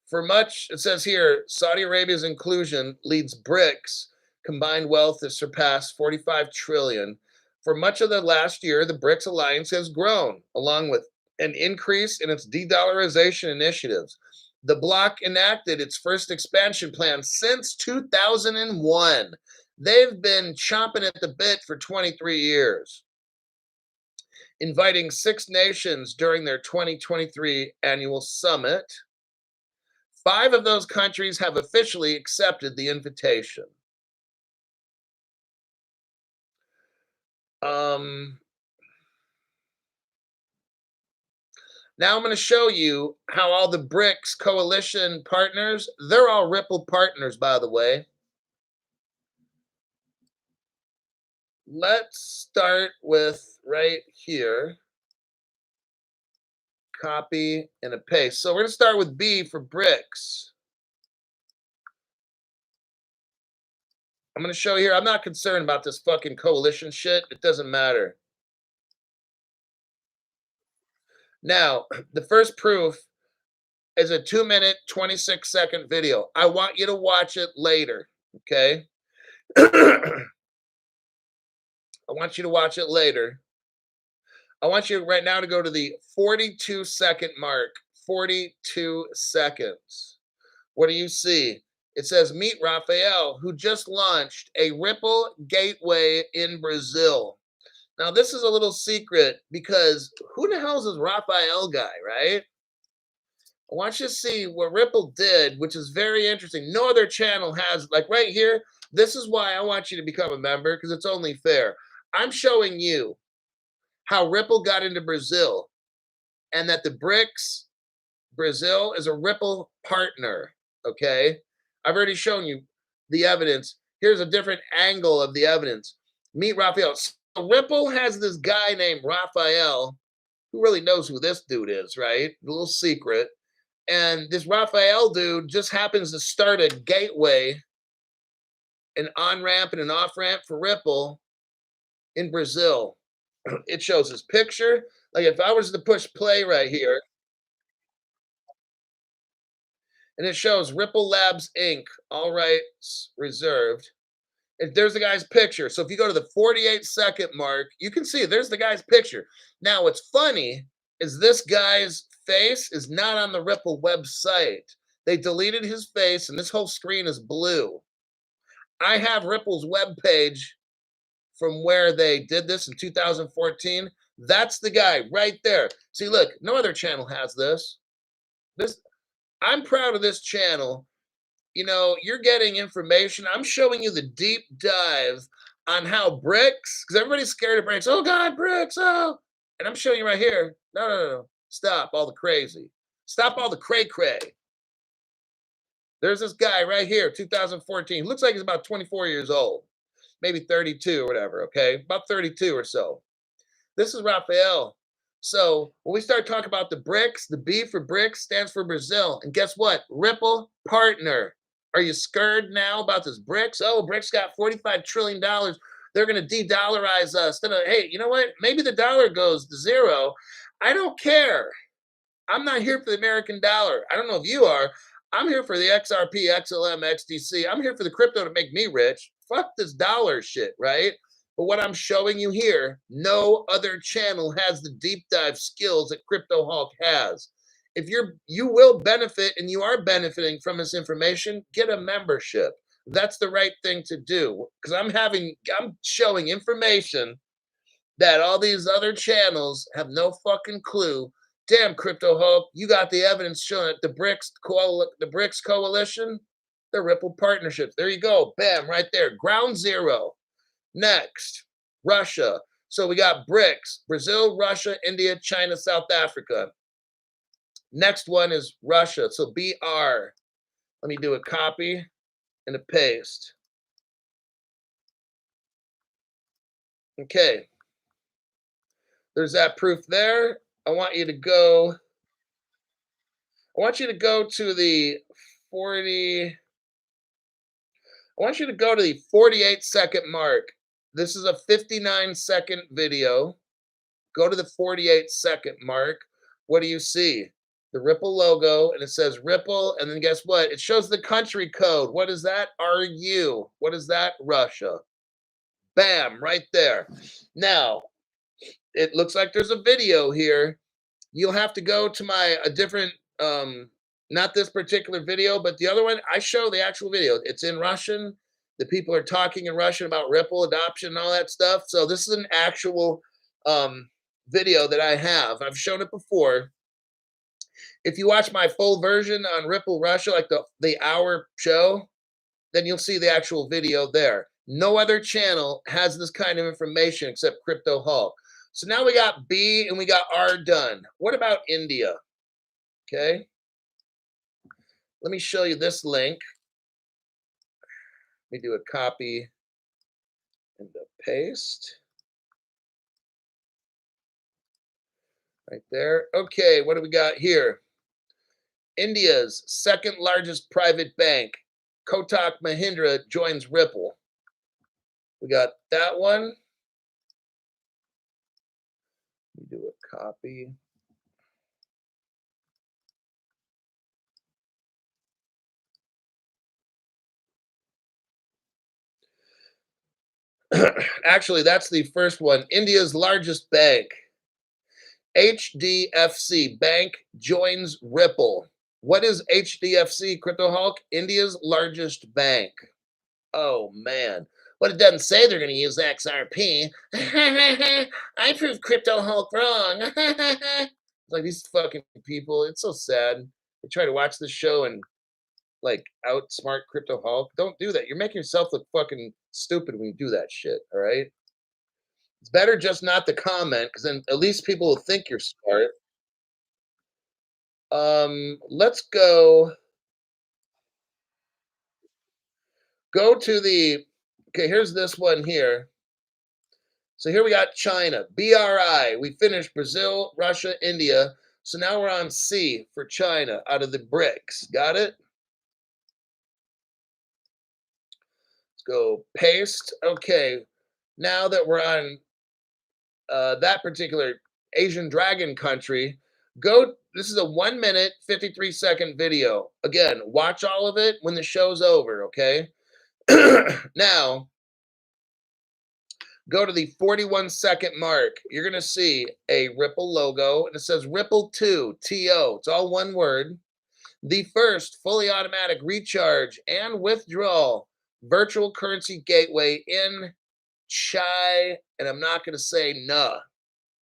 For much, it says here, Saudi Arabia's inclusion leads BRICS combined wealth has surpassed 45 trillion. For much of the last year, the BRICS alliance has grown, along with an increase in its de-dollarization initiatives. The bloc enacted its first expansion plan since 2001. They've been chomping at the bit for 23 years, inviting 6 nations during their 2023 annual summit. 5 of those countries have officially accepted the invitation. Now I'm going to show you how all the BRICS coalition partners, they're all Ripple partners, by the way. Let's start with right here. Copy and a paste. So we're going to start with B for BRICS. I'm going to show you here. I'm not concerned about this fucking coalition shit. It doesn't matter. Now, the first proof is a 2-minute, 26-second video. I want you to watch it later, okay? I want you to watch it later. I want you right now to go to the 42-second mark. 42 seconds. What do you see? It says, meet Rafael, who just launched a Ripple gateway in Brazil. Now, this is a little secret because who the hell is this Rafael guy, right? I want you to see what Ripple did, which is very interesting. No other channel has, like right here, this is why I want you to become a member because it's only fair. I'm showing you how Ripple got into Brazil and that the BRICS, Brazil is a Ripple partner, okay? I've already shown you the evidence. Here's a different angle of the evidence. Meet Rafael. So Ripple has this guy named Rafael. Who really knows who this dude is, right? A little secret. And this Rafael dude just happens to start a gateway, an on-ramp and an off-ramp for Ripple in Brazil. It shows his picture. Like if I was to push play right here, and it shows Ripple Labs Inc., all rights reserved. If there's the guy's picture. So if you go to the 48-second mark, you can see there's the guy's picture. Now, what's funny is this guy's face is not on the Ripple website. They deleted his face, and this whole screen is blue. I have Ripple's webpage from where they did this in 2014. That's the guy right there. See, look, no other channel has this. I'm proud of this channel. You know, you're getting information. I'm showing you the deep dive on how BRICS, because everybody's scared of BRICS. Oh God, BRICS, oh. And I'm showing you right here. No. Stop all the crazy. Stop all the cray-cray. There's this guy right here, 2014. Looks like he's about 24 years old, maybe 32 or whatever, okay? About 32 or so. This is Rafael. So when we start talking about the BRICS, the B for BRICS stands for Brazil. And guess what? Ripple partner. Are you scared now about this BRICS? Oh, BRICS got $45 trillion. They're going to de-dollarize us. Hey, you know what? Maybe the dollar goes to zero. I don't care. I'm not here for the American dollar. I don't know if you are. I'm here for the XRP, XLM, XDC. I'm here for the crypto to make me rich. Fuck this dollar shit, right? But what I'm showing you here, no other channel has the deep dive skills that Crypto Hulk has. If you will benefit and you are benefiting from this information, get a membership. That's the right thing to do because I'm showing information that all these other channels have no fucking clue. Damn, Crypto Hulk, you got the evidence showing that the BRICS coalition, the Ripple partnerships. There you go. Bam, right there. Ground zero. Next, Russia. So we got BRICS, Brazil, Russia, India, China, South Africa. Next one is Russia. So BR. Let me do a copy and a paste. Okay. There's that proof there. I want you to go to the 48-second mark. This is a 59-second video. Go to the 48-second mark. What do you see? The Ripple logo, and it says Ripple, and then guess what? It shows the country code. What is that? RU. What is that? Russia. Bam, right there. Now, it looks like there's a video here. You'll have to go to a different, not this particular video, but the other one. I show the actual video. It's in Russian. The people are talking in Russian about Ripple adoption and all that stuff. So this is an actual video that I have. I've shown it before. If you watch my full version on Ripple Russia, like the hour show, then you'll see the actual video there. No other channel has this kind of information except Crypto Hulk. So now we got B and we got R done. What about India? Okay. Let me show you this link. Let me do a copy and a paste. Right there. Okay, what do we got here? India's second largest private bank, Kotak Mahindra, joins Ripple. We got that one. Let me do a copy. Actually, that's the first one. India's largest bank, HDFC Bank, joins Ripple. What is HDFC, Crypto Hulk? India's largest bank. Oh, man. But it doesn't say they're going to use XRP. I proved Crypto Hulk wrong. Like these fucking people, it's so sad. They try to watch this show and like outsmart Crypto Hulk. Don't do that. You're making yourself look fucking stupid when you do that shit. All right. It's better just not to comment because then at least people will think you're smart. Let's go to the okay. Here's this one here. So here we got China, BRI. We finished Brazil, Russia, India. So now we're on C for China out of the BRICS. Got it? Let's go paste. Okay. Now that we're on that particular Asian dragon country, go. This is a 1 minute, 53-second video. Again, watch all of it when the show's over, okay? Now, go to the 41-second mark. You're going to see a Ripple logo, and it says Ripple 2, TO. It's all one word. The first fully automatic recharge and withdrawal virtual currency gateway in Chai, and I'm not going to say nah.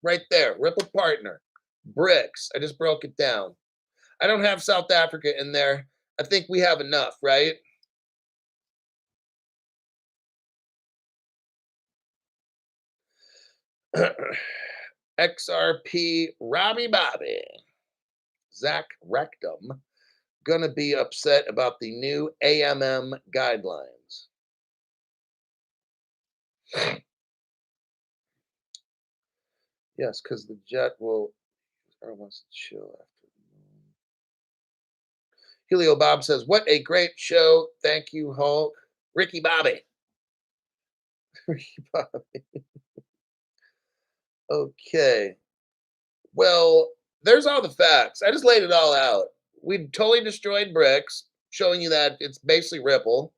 Right there, Ripple partner, BRICS. I just broke it down. I don't have South Africa in there. I think we have enough, right? XRP Robbie Bobby. Zach Rectum gonna be upset about the new AMM guidelines. Yes, because the jet will wants to chill after the moon. Helio Bob says, "What a great show! Thank you, Hulk." Ricky Bobby. Ricky Bobby. Okay. Well, there's all the facts. I just laid it all out. We totally destroyed BRICS, showing you that it's basically Ripple.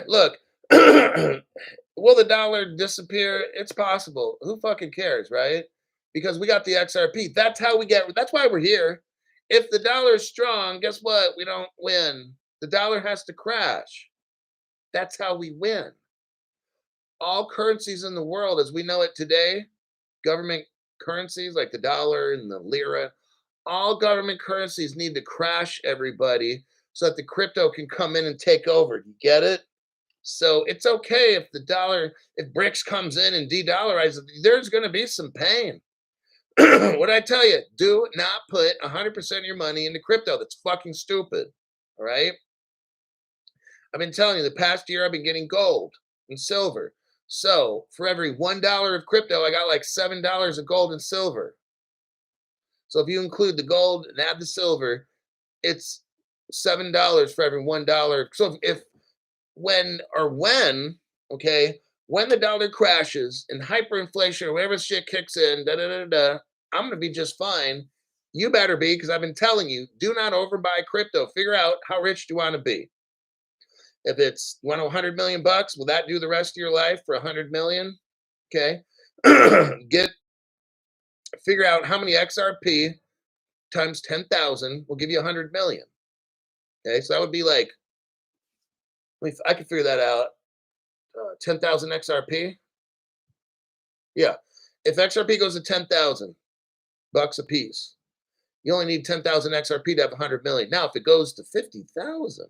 Look, will the dollar disappear? It's possible. Who fucking cares, right? Because we got the XRP. That's how we get, that's why we're here. If the dollar is strong, guess what? We don't win. The dollar has to crash. That's how we win. All currencies in the world, as we know it today, government currencies like the dollar and the lira, all government currencies need to crash everybody so that the crypto can come in and take over. You get it? So it's okay if the dollar, if BRICS comes in and de-dollarizes, there's going to be some pain. What I tell you, do not put 100% of your money into crypto. That's fucking stupid. All right? I've been telling you, the past year I've been getting gold and silver. So for every $1 of crypto, I got like $7 of gold and silver. So if you include the gold and add the silver, it's $7 for every $1. So if when, okay, when the dollar crashes and hyperinflation or whatever shit kicks in, I'm going to be just fine. You better be, because I've been telling you, do not overbuy crypto. Figure out how rich do you want to be. If it's you want 100 million bucks, will that do the rest of your life for 100 million? Okay. Figure out how many XRP times 10,000 will give you 100 million. Okay, so that would be like, I can figure that out. 10,000 XRP. Yeah, if XRP goes to 10,000 bucks a piece, you only need 10,000 XRP to have 100 million. Now, if it goes to 50,000,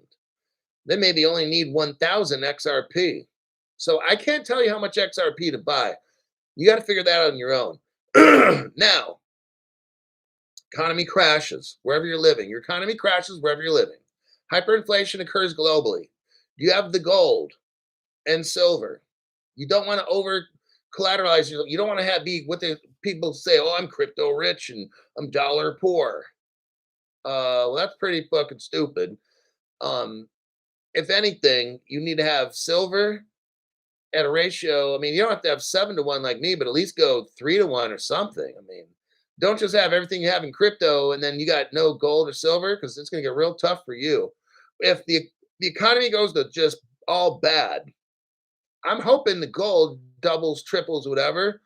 then maybe you only need 1,000 XRP. So I can't tell you how much XRP to buy. You got to figure that out on your own. Now, economy crashes wherever you're living. Your economy crashes wherever you're living. Hyperinflation occurs globally. You have the gold and silver. You don't want to over collateralize yourself. You don't want to be what the people say, oh, I'm crypto rich and I'm dollar poor. Well, that's pretty fucking stupid. If anything, you need to have silver at a ratio. I mean, you don't have to have 7-to-1 like me, but at least go 3-to-1 or something. I mean, don't just have everything you have in crypto and then you got no gold or silver, because it's going to get real tough for you. If the economy goes to just all bad, I'm hoping the gold doubles, triples, whatever.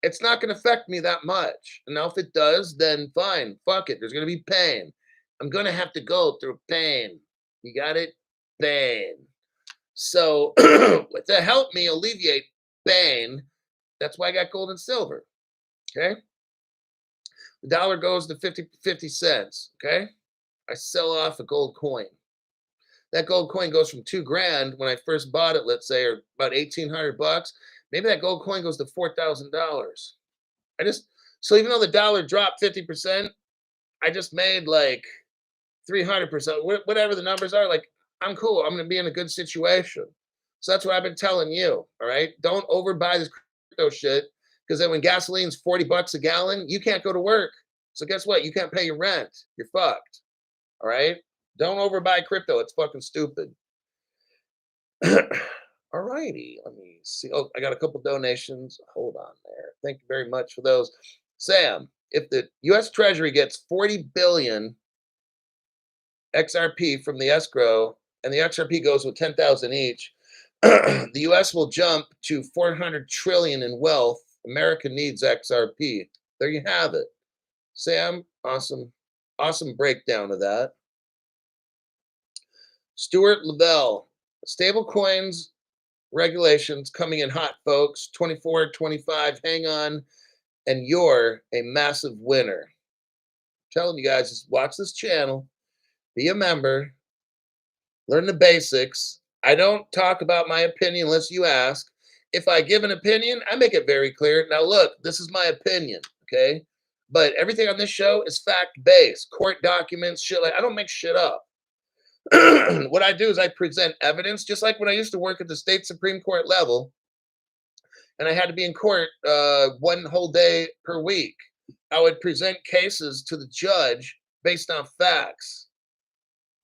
It's not going to affect me that much. And now if it does, then fine, fuck it. There's going to be pain. I'm going to have to go through pain. You got it? Pain. So to help me alleviate pain, that's why I got gold and silver. Okay. The dollar goes to 50 cents. Okay. I sell off a gold coin. That gold coin goes from 2 grand when I first bought it, let's say, or about 1,800 bucks. Maybe that gold coin goes to $4,000. So even though the dollar dropped 50%, I just made like 300%, whatever the numbers are. Like, I'm cool. I'm going to be in a good situation. So that's what I've been telling you. All right. Don't overbuy this crypto shit, because then when gasoline's 40 bucks a gallon, you can't go to work. So guess what? You can't pay your rent. You're fucked. All right. Don't overbuy crypto. It's fucking stupid. All righty. Let me see. Oh, I got a couple donations. Hold on there. Thank you very much for those. Sam, if the US Treasury gets 40 billion XRP from the escrow and the XRP goes with 10,000 each, the US will jump to 400 trillion in wealth. America needs XRP. There you have it. Sam, awesome breakdown of that. Stuart Lavelle, stable coins regulations coming in hot, folks. 24, 25, hang on, and you're a massive winner. I'm telling you guys, just watch this channel, be a member, learn the basics. I don't talk about my opinion unless you ask. If I give an opinion, I make it very clear. Now, look, this is my opinion, okay? But everything on this show is fact-based. Court documents, shit like I don't make shit up. What I do is I present evidence, just like when I used to work at the state Supreme Court level, and I had to be in court 1 whole day per week. I would present cases to the judge based on facts.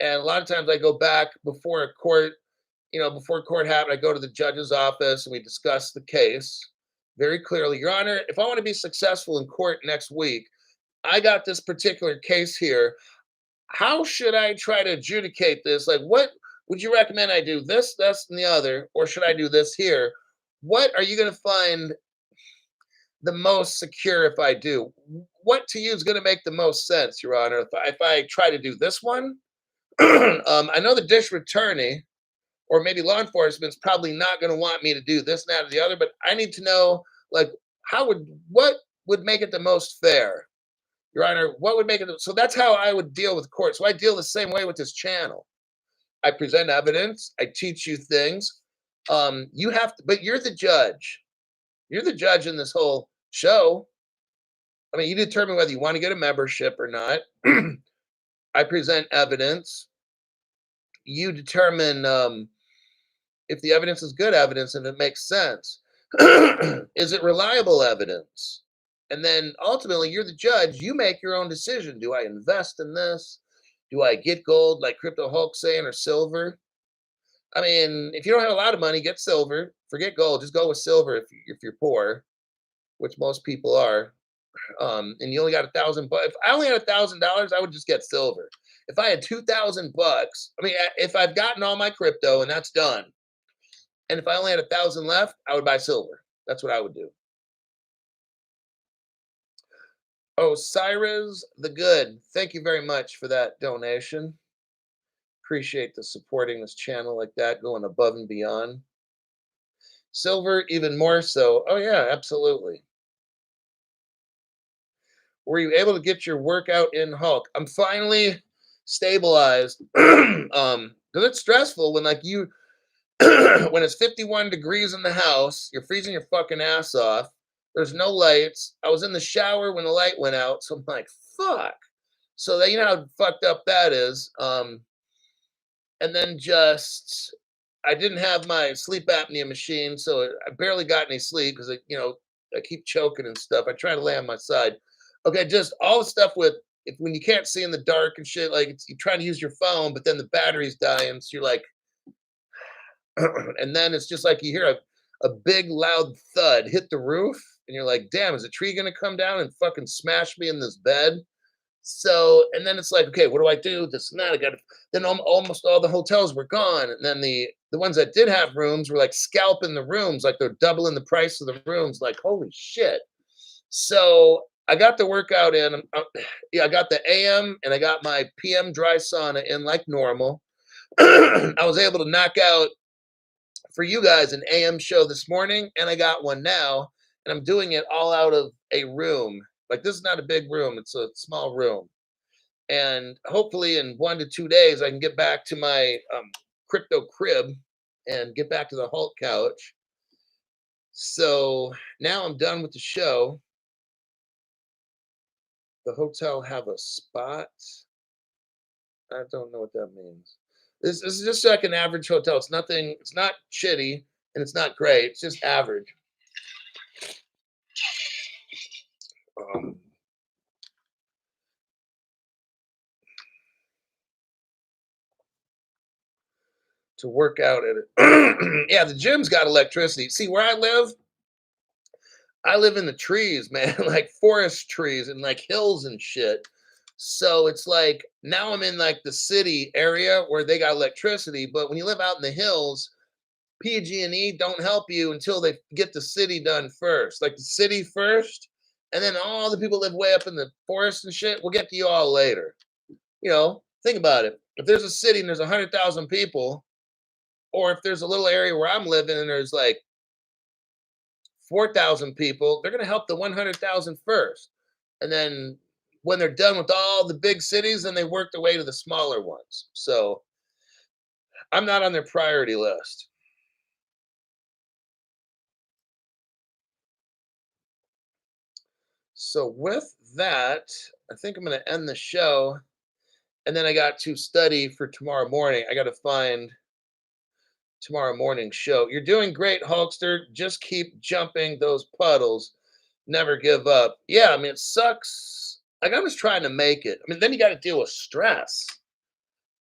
And a lot of times I go back before a court, before court happened, I go to the judge's office and we discuss the case very clearly. Your Honor, if I want to be successful in court next week, I got this particular case here. How should I try to adjudicate this? Like, what would you recommend I do? This, and the other, or should I do this here? What are you going to find the most secure if I do? What to you is going to make the most sense, Your Honor? If I try to do this one, I know the district attorney or maybe law enforcement's probably not going to want me to do this, and that, or the other, but I need to know, like, what would make it the most fair? Your Honor, what would make it? So that's how I would deal with court. So I deal the same way with this channel. I present evidence. I teach you things. You have to, but you're the judge. You're the judge in this whole show. I mean, you determine whether you want to get a membership or not. I present evidence. You determine if the evidence is good evidence and it makes sense. Is it reliable evidence? And then ultimately, you're the judge. You make your own decision. Do I invest in this? Do I get gold like Crypto Hulk saying, or silver? I mean, if you don't have a lot of money, get silver. Forget gold. Just go with silver if you're poor, which most people are. And you only got $1,000. If I only had $1,000, I would just get silver. If I had $2,000, I mean, if I've gotten all my crypto and that's done, and if I only had 1,000 left, I would buy silver. That's what I would do. Osiris the Good, thank you very much for that donation. Appreciate the supporting this channel like that, going above and beyond. Silver, even more so. Oh, yeah, absolutely. Were you able to get your workout in, Hulk? I'm finally stabilized. Because it's stressful when, like, you, when it's 51 degrees in the house, you're freezing your fucking ass off. There's no lights. I was in the shower when the light went out, so I'm like, fuck. So that, you know how fucked up that is. And then just, I didn't have my sleep apnea machine, so I barely got any sleep because I keep choking and stuff. I try to lay on my side. Okay, just all the stuff with when you can't see in the dark and shit. Like you're trying to use your phone, but then the battery's dying, so you're like, and then it's just like you hear a big loud thud hit the roof, and you're like, damn, is a tree gonna come down and fucking smash me in this bed? So, and then it's like, okay, what do I do? This and that. I got. Then almost all the hotels were gone, and then the ones that did have rooms were like scalping the rooms, like they're doubling the price of the rooms. Like, holy shit! So I got the workout in. Yeah, I got the AM and I got my PM dry sauna in like normal. I was able to knock out for you guys an AM show this morning, and I got one now, and I'm doing it all out of a room. Like this is not a big room; it's a small room, and hopefully in 1 to 2 days I can get back to my crypto crib and get back to the Hulk couch. So now I'm done with the show. The hotel have a spot. I don't know what that means. This is just like an average hotel. It's nothing. It's not shitty and it's not great. It's just average. Um, to work out at it. Yeah, the gym's got electricity. See where I live in the trees, man, like forest trees and like hills and shit. So it's like now I'm in like the city area where they got electricity, but when you live out in the hills, PG&E don't help you until they get the city done first. Like the city first, and then all the people live way up in the forest and shit. We'll get to you all later. Think about it. If there's a city and there's 100,000 people, or if there's a little area where I'm living and there's like 4,000 people, they're going to help the 100,000 first. And then when they're done with all the big cities, then they work their way to the smaller ones. So I'm not on their priority list. So with that, I think I'm going to end the show. And then I got to study for tomorrow morning. I got to find tomorrow morning show. You're doing great, Hulkster. Just keep jumping those puddles. Never give up. Yeah, I mean, it sucks. Like I was trying to make it. I mean, then you got to deal with stress,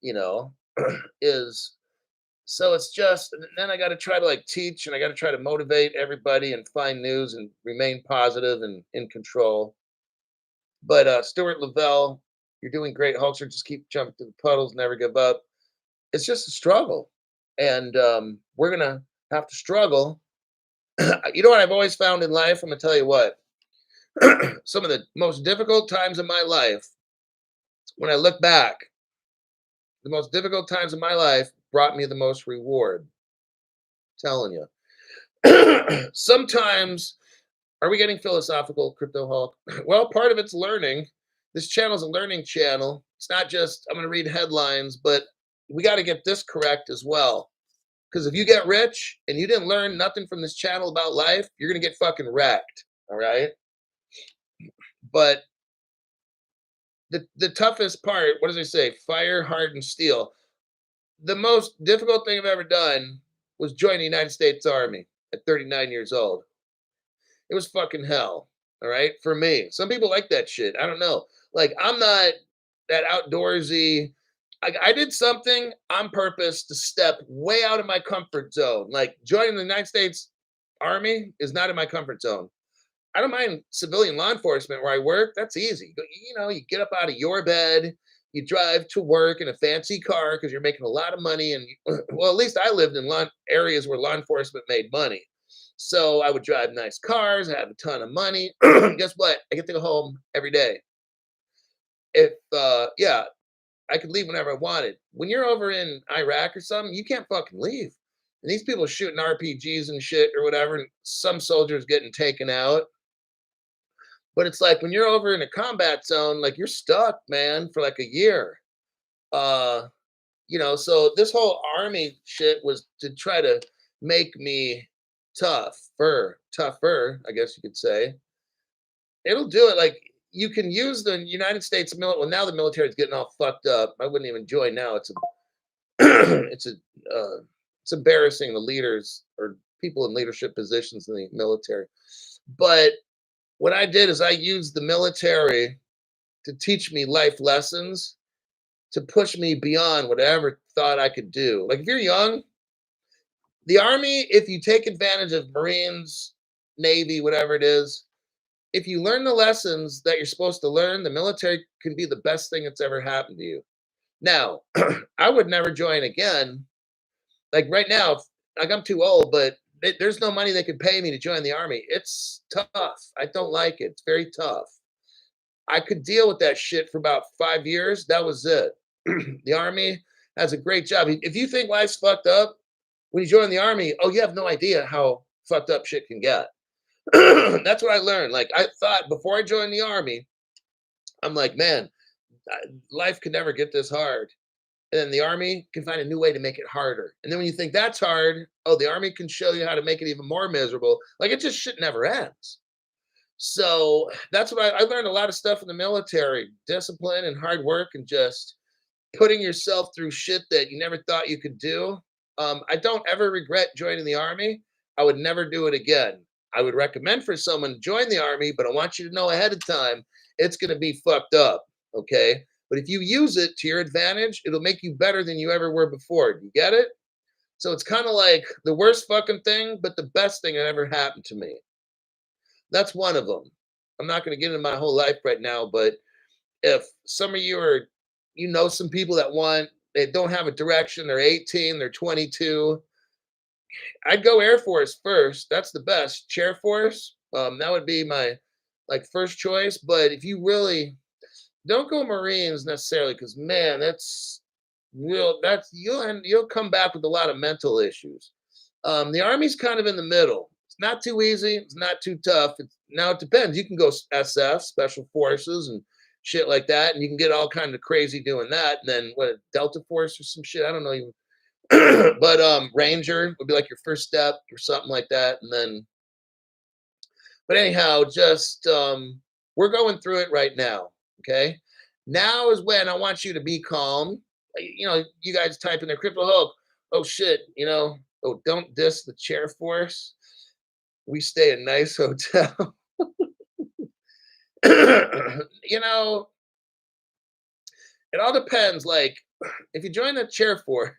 you know, is so it's just, and then I got to try to like teach and I got to try to motivate everybody and find news and remain positive and in control. But Stuart Lavelle, you're doing great, Hulkster. Just keep jumping through the puddles. Never give up. It's just a struggle. And we're going to have to struggle. You know what I've always found in life? I'm going to tell you what. Some of the most difficult times in my life, when I look back, the most difficult times in my life brought me the most reward. Telling you. Sometimes, are we getting philosophical, Crypto Hulk? Well, part of it's learning. This channel is a learning channel. It's not just, I'm going to read headlines, but we got to get this correct as well. Because if you get rich and you didn't learn nothing from this channel about life, you're going to get fucking wrecked. All right. But the toughest part, what does it say? Fire, hardened steel. The most difficult thing I've ever done was join the United States Army at 39 years old. It was fucking hell. All right. For me, some people like that shit. I don't know. Like, I'm not that outdoorsy. I did something on purpose to step way out of my comfort zone. Like, joining the United States Army is not in my comfort zone. I don't mind civilian law enforcement where I work. That's easy. You get up out of your bed, you drive to work in a fancy car because you're making a lot of money. And well, at least I lived in areas where law enforcement made money. So I would drive nice cars, I have a ton of money. Guess what? I get to go home every day. If yeah, I could leave whenever I wanted. When you're over in Iraq or something, you can't fucking leave. And these people are shooting RPGs and shit or whatever, and some soldiers getting taken out. But it's like when you're over in a combat zone, like you're stuck, man, for like a year. Uh, so this whole army shit was to try to make me tougher, I guess you could say. It'll do it. Like you can use the United States military. Well, now the military is getting all fucked up. I wouldn't even join now. It's a, it's embarrassing the leaders or people in leadership positions in the military. But what I did is I used the military to teach me life lessons, to push me beyond what I ever thought I could do. Like if you're young, the army, if you take advantage of Marines, Navy, whatever it is, if you learn the lessons that you're supposed to learn, the military can be the best thing that's ever happened to you. Now, I would never join again. Like right now, like I'm too old, but there's no money they could pay me to join the army. It's tough. I don't like it. It's very tough. I could deal with that shit for about 5 years. That was it. The army has a great job. If you think life's fucked up when you join the army, oh, you have no idea how fucked up shit can get. That's what I learned. Like I thought before I joined the army, I'm like, man, life could never get this hard. And then the army can find a new way to make it harder. And then when you think that's hard, oh, the army can show you how to make it even more miserable. Like it just shit never ends. So that's what I learned a lot of stuff in the military, discipline and hard work and just putting yourself through shit that you never thought you could do. I don't ever regret joining the army. I would never do it again. I would recommend for someone to join the army, but I want you to know ahead of time it's going to be fucked up. Okay. But if you use it to your advantage, it'll make you better than you ever were before. Do you get it? So it's kind of like the worst fucking thing, but the best thing that ever happened to me. That's one of them. I'm not going to get into my whole life right now, but if some of you are, you know, some people that want, they don't have a direction, they're 18, they're 22, I'd go Air Force first. That's the best. Chair Force, that would be my like first choice. But if you really don't go Marines necessarily, because man, that's real. That's you'll come back with a lot of mental issues. The Army's kind of in the middle. It's not too easy. It's not too tough. Now it depends. You can go SF, Special Forces, and shit like that, and you can get all kind of crazy doing that. And then what, Delta Force or some shit? I don't know even. But Ranger would be like your first step or something like that. And then, but anyhow, just we're going through it right now. Okay. Now is when I want you to be calm. You know, you guys type in there, Crypto Hulk. Oh shit, you know, oh, don't diss the chair force. We stay in nice hotel. You know, it all depends. Like, if you join the chair force,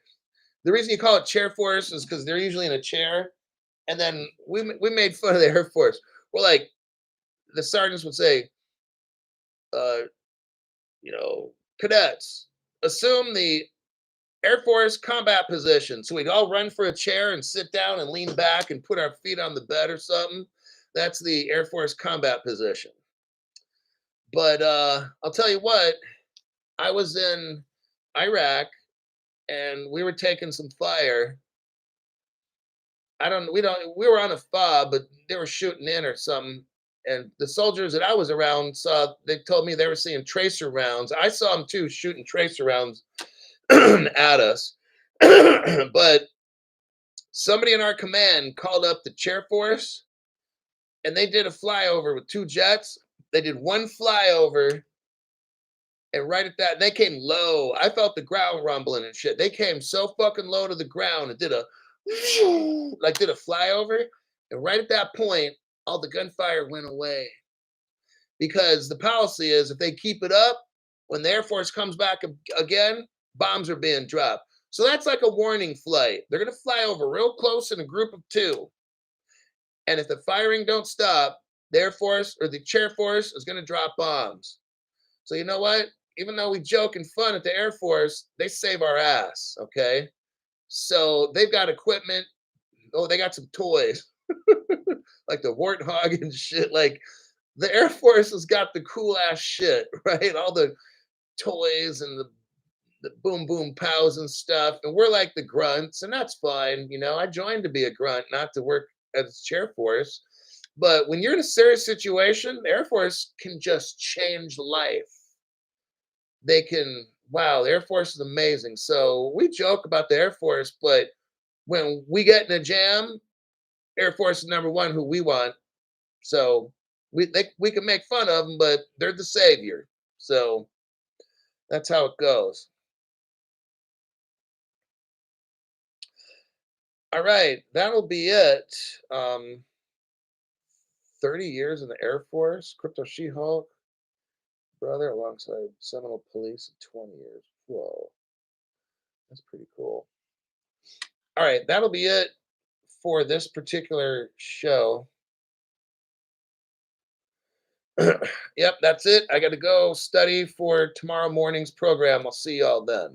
the reason you call it chair force is because they're usually in a chair. And then we made fun of the Air Force. We're like, the sergeants would say, uh, you know, cadets, assume the Air Force combat position. So we'd all run for a chair and sit down and lean back and put our feet on the bed or something. That's the Air Force combat position. But I'll tell you what, I was in Iraq and we were taking some fire. We were on a fob, but they were shooting in or something. And the soldiers that I was around saw, they told me they were seeing tracer rounds. I saw them too, shooting tracer rounds at us. But somebody in our command called up the chair force and they did a flyover with two jets. They did one flyover, and right at that, they came low. I felt the ground rumbling and shit. They came so fucking low to the ground and did a like did a flyover. And right at that point, all the gunfire went away. Because the policy is if they keep it up, when the Air Force comes back again, bombs are being dropped. So that's like a warning flight. They're going to fly over real close in a group of two. And if the firing don't stop, the Air Force or the chair force is going to drop bombs. So you know what? Even though we joke and fun at the Air Force, they save our ass. Okay. So they've got equipment. Oh, they got some toys like the warthog and shit. Like the Air Force has got the cool ass shit, right? All the toys and the boom boom pows and stuff. And we're like the grunts, and that's fine. You know, I joined to be a grunt, not to work as chair force. But when you're in a serious situation, the Air Force can just change life. They can, wow, the Air Force is amazing. So we joke about the Air Force, but when we get in a jam, Air Force is number one who we want. So we can make fun of them, but they're the savior. So that's how it goes. All right, that'll be it. 30 years in the Air Force, Crypto She-Hulk, brother, alongside Seminole Police, 20 years. Whoa, that's pretty cool. All right, that'll be it for this particular show. Yep, that's it. I got to go study for tomorrow morning's program. I'll see y'all then.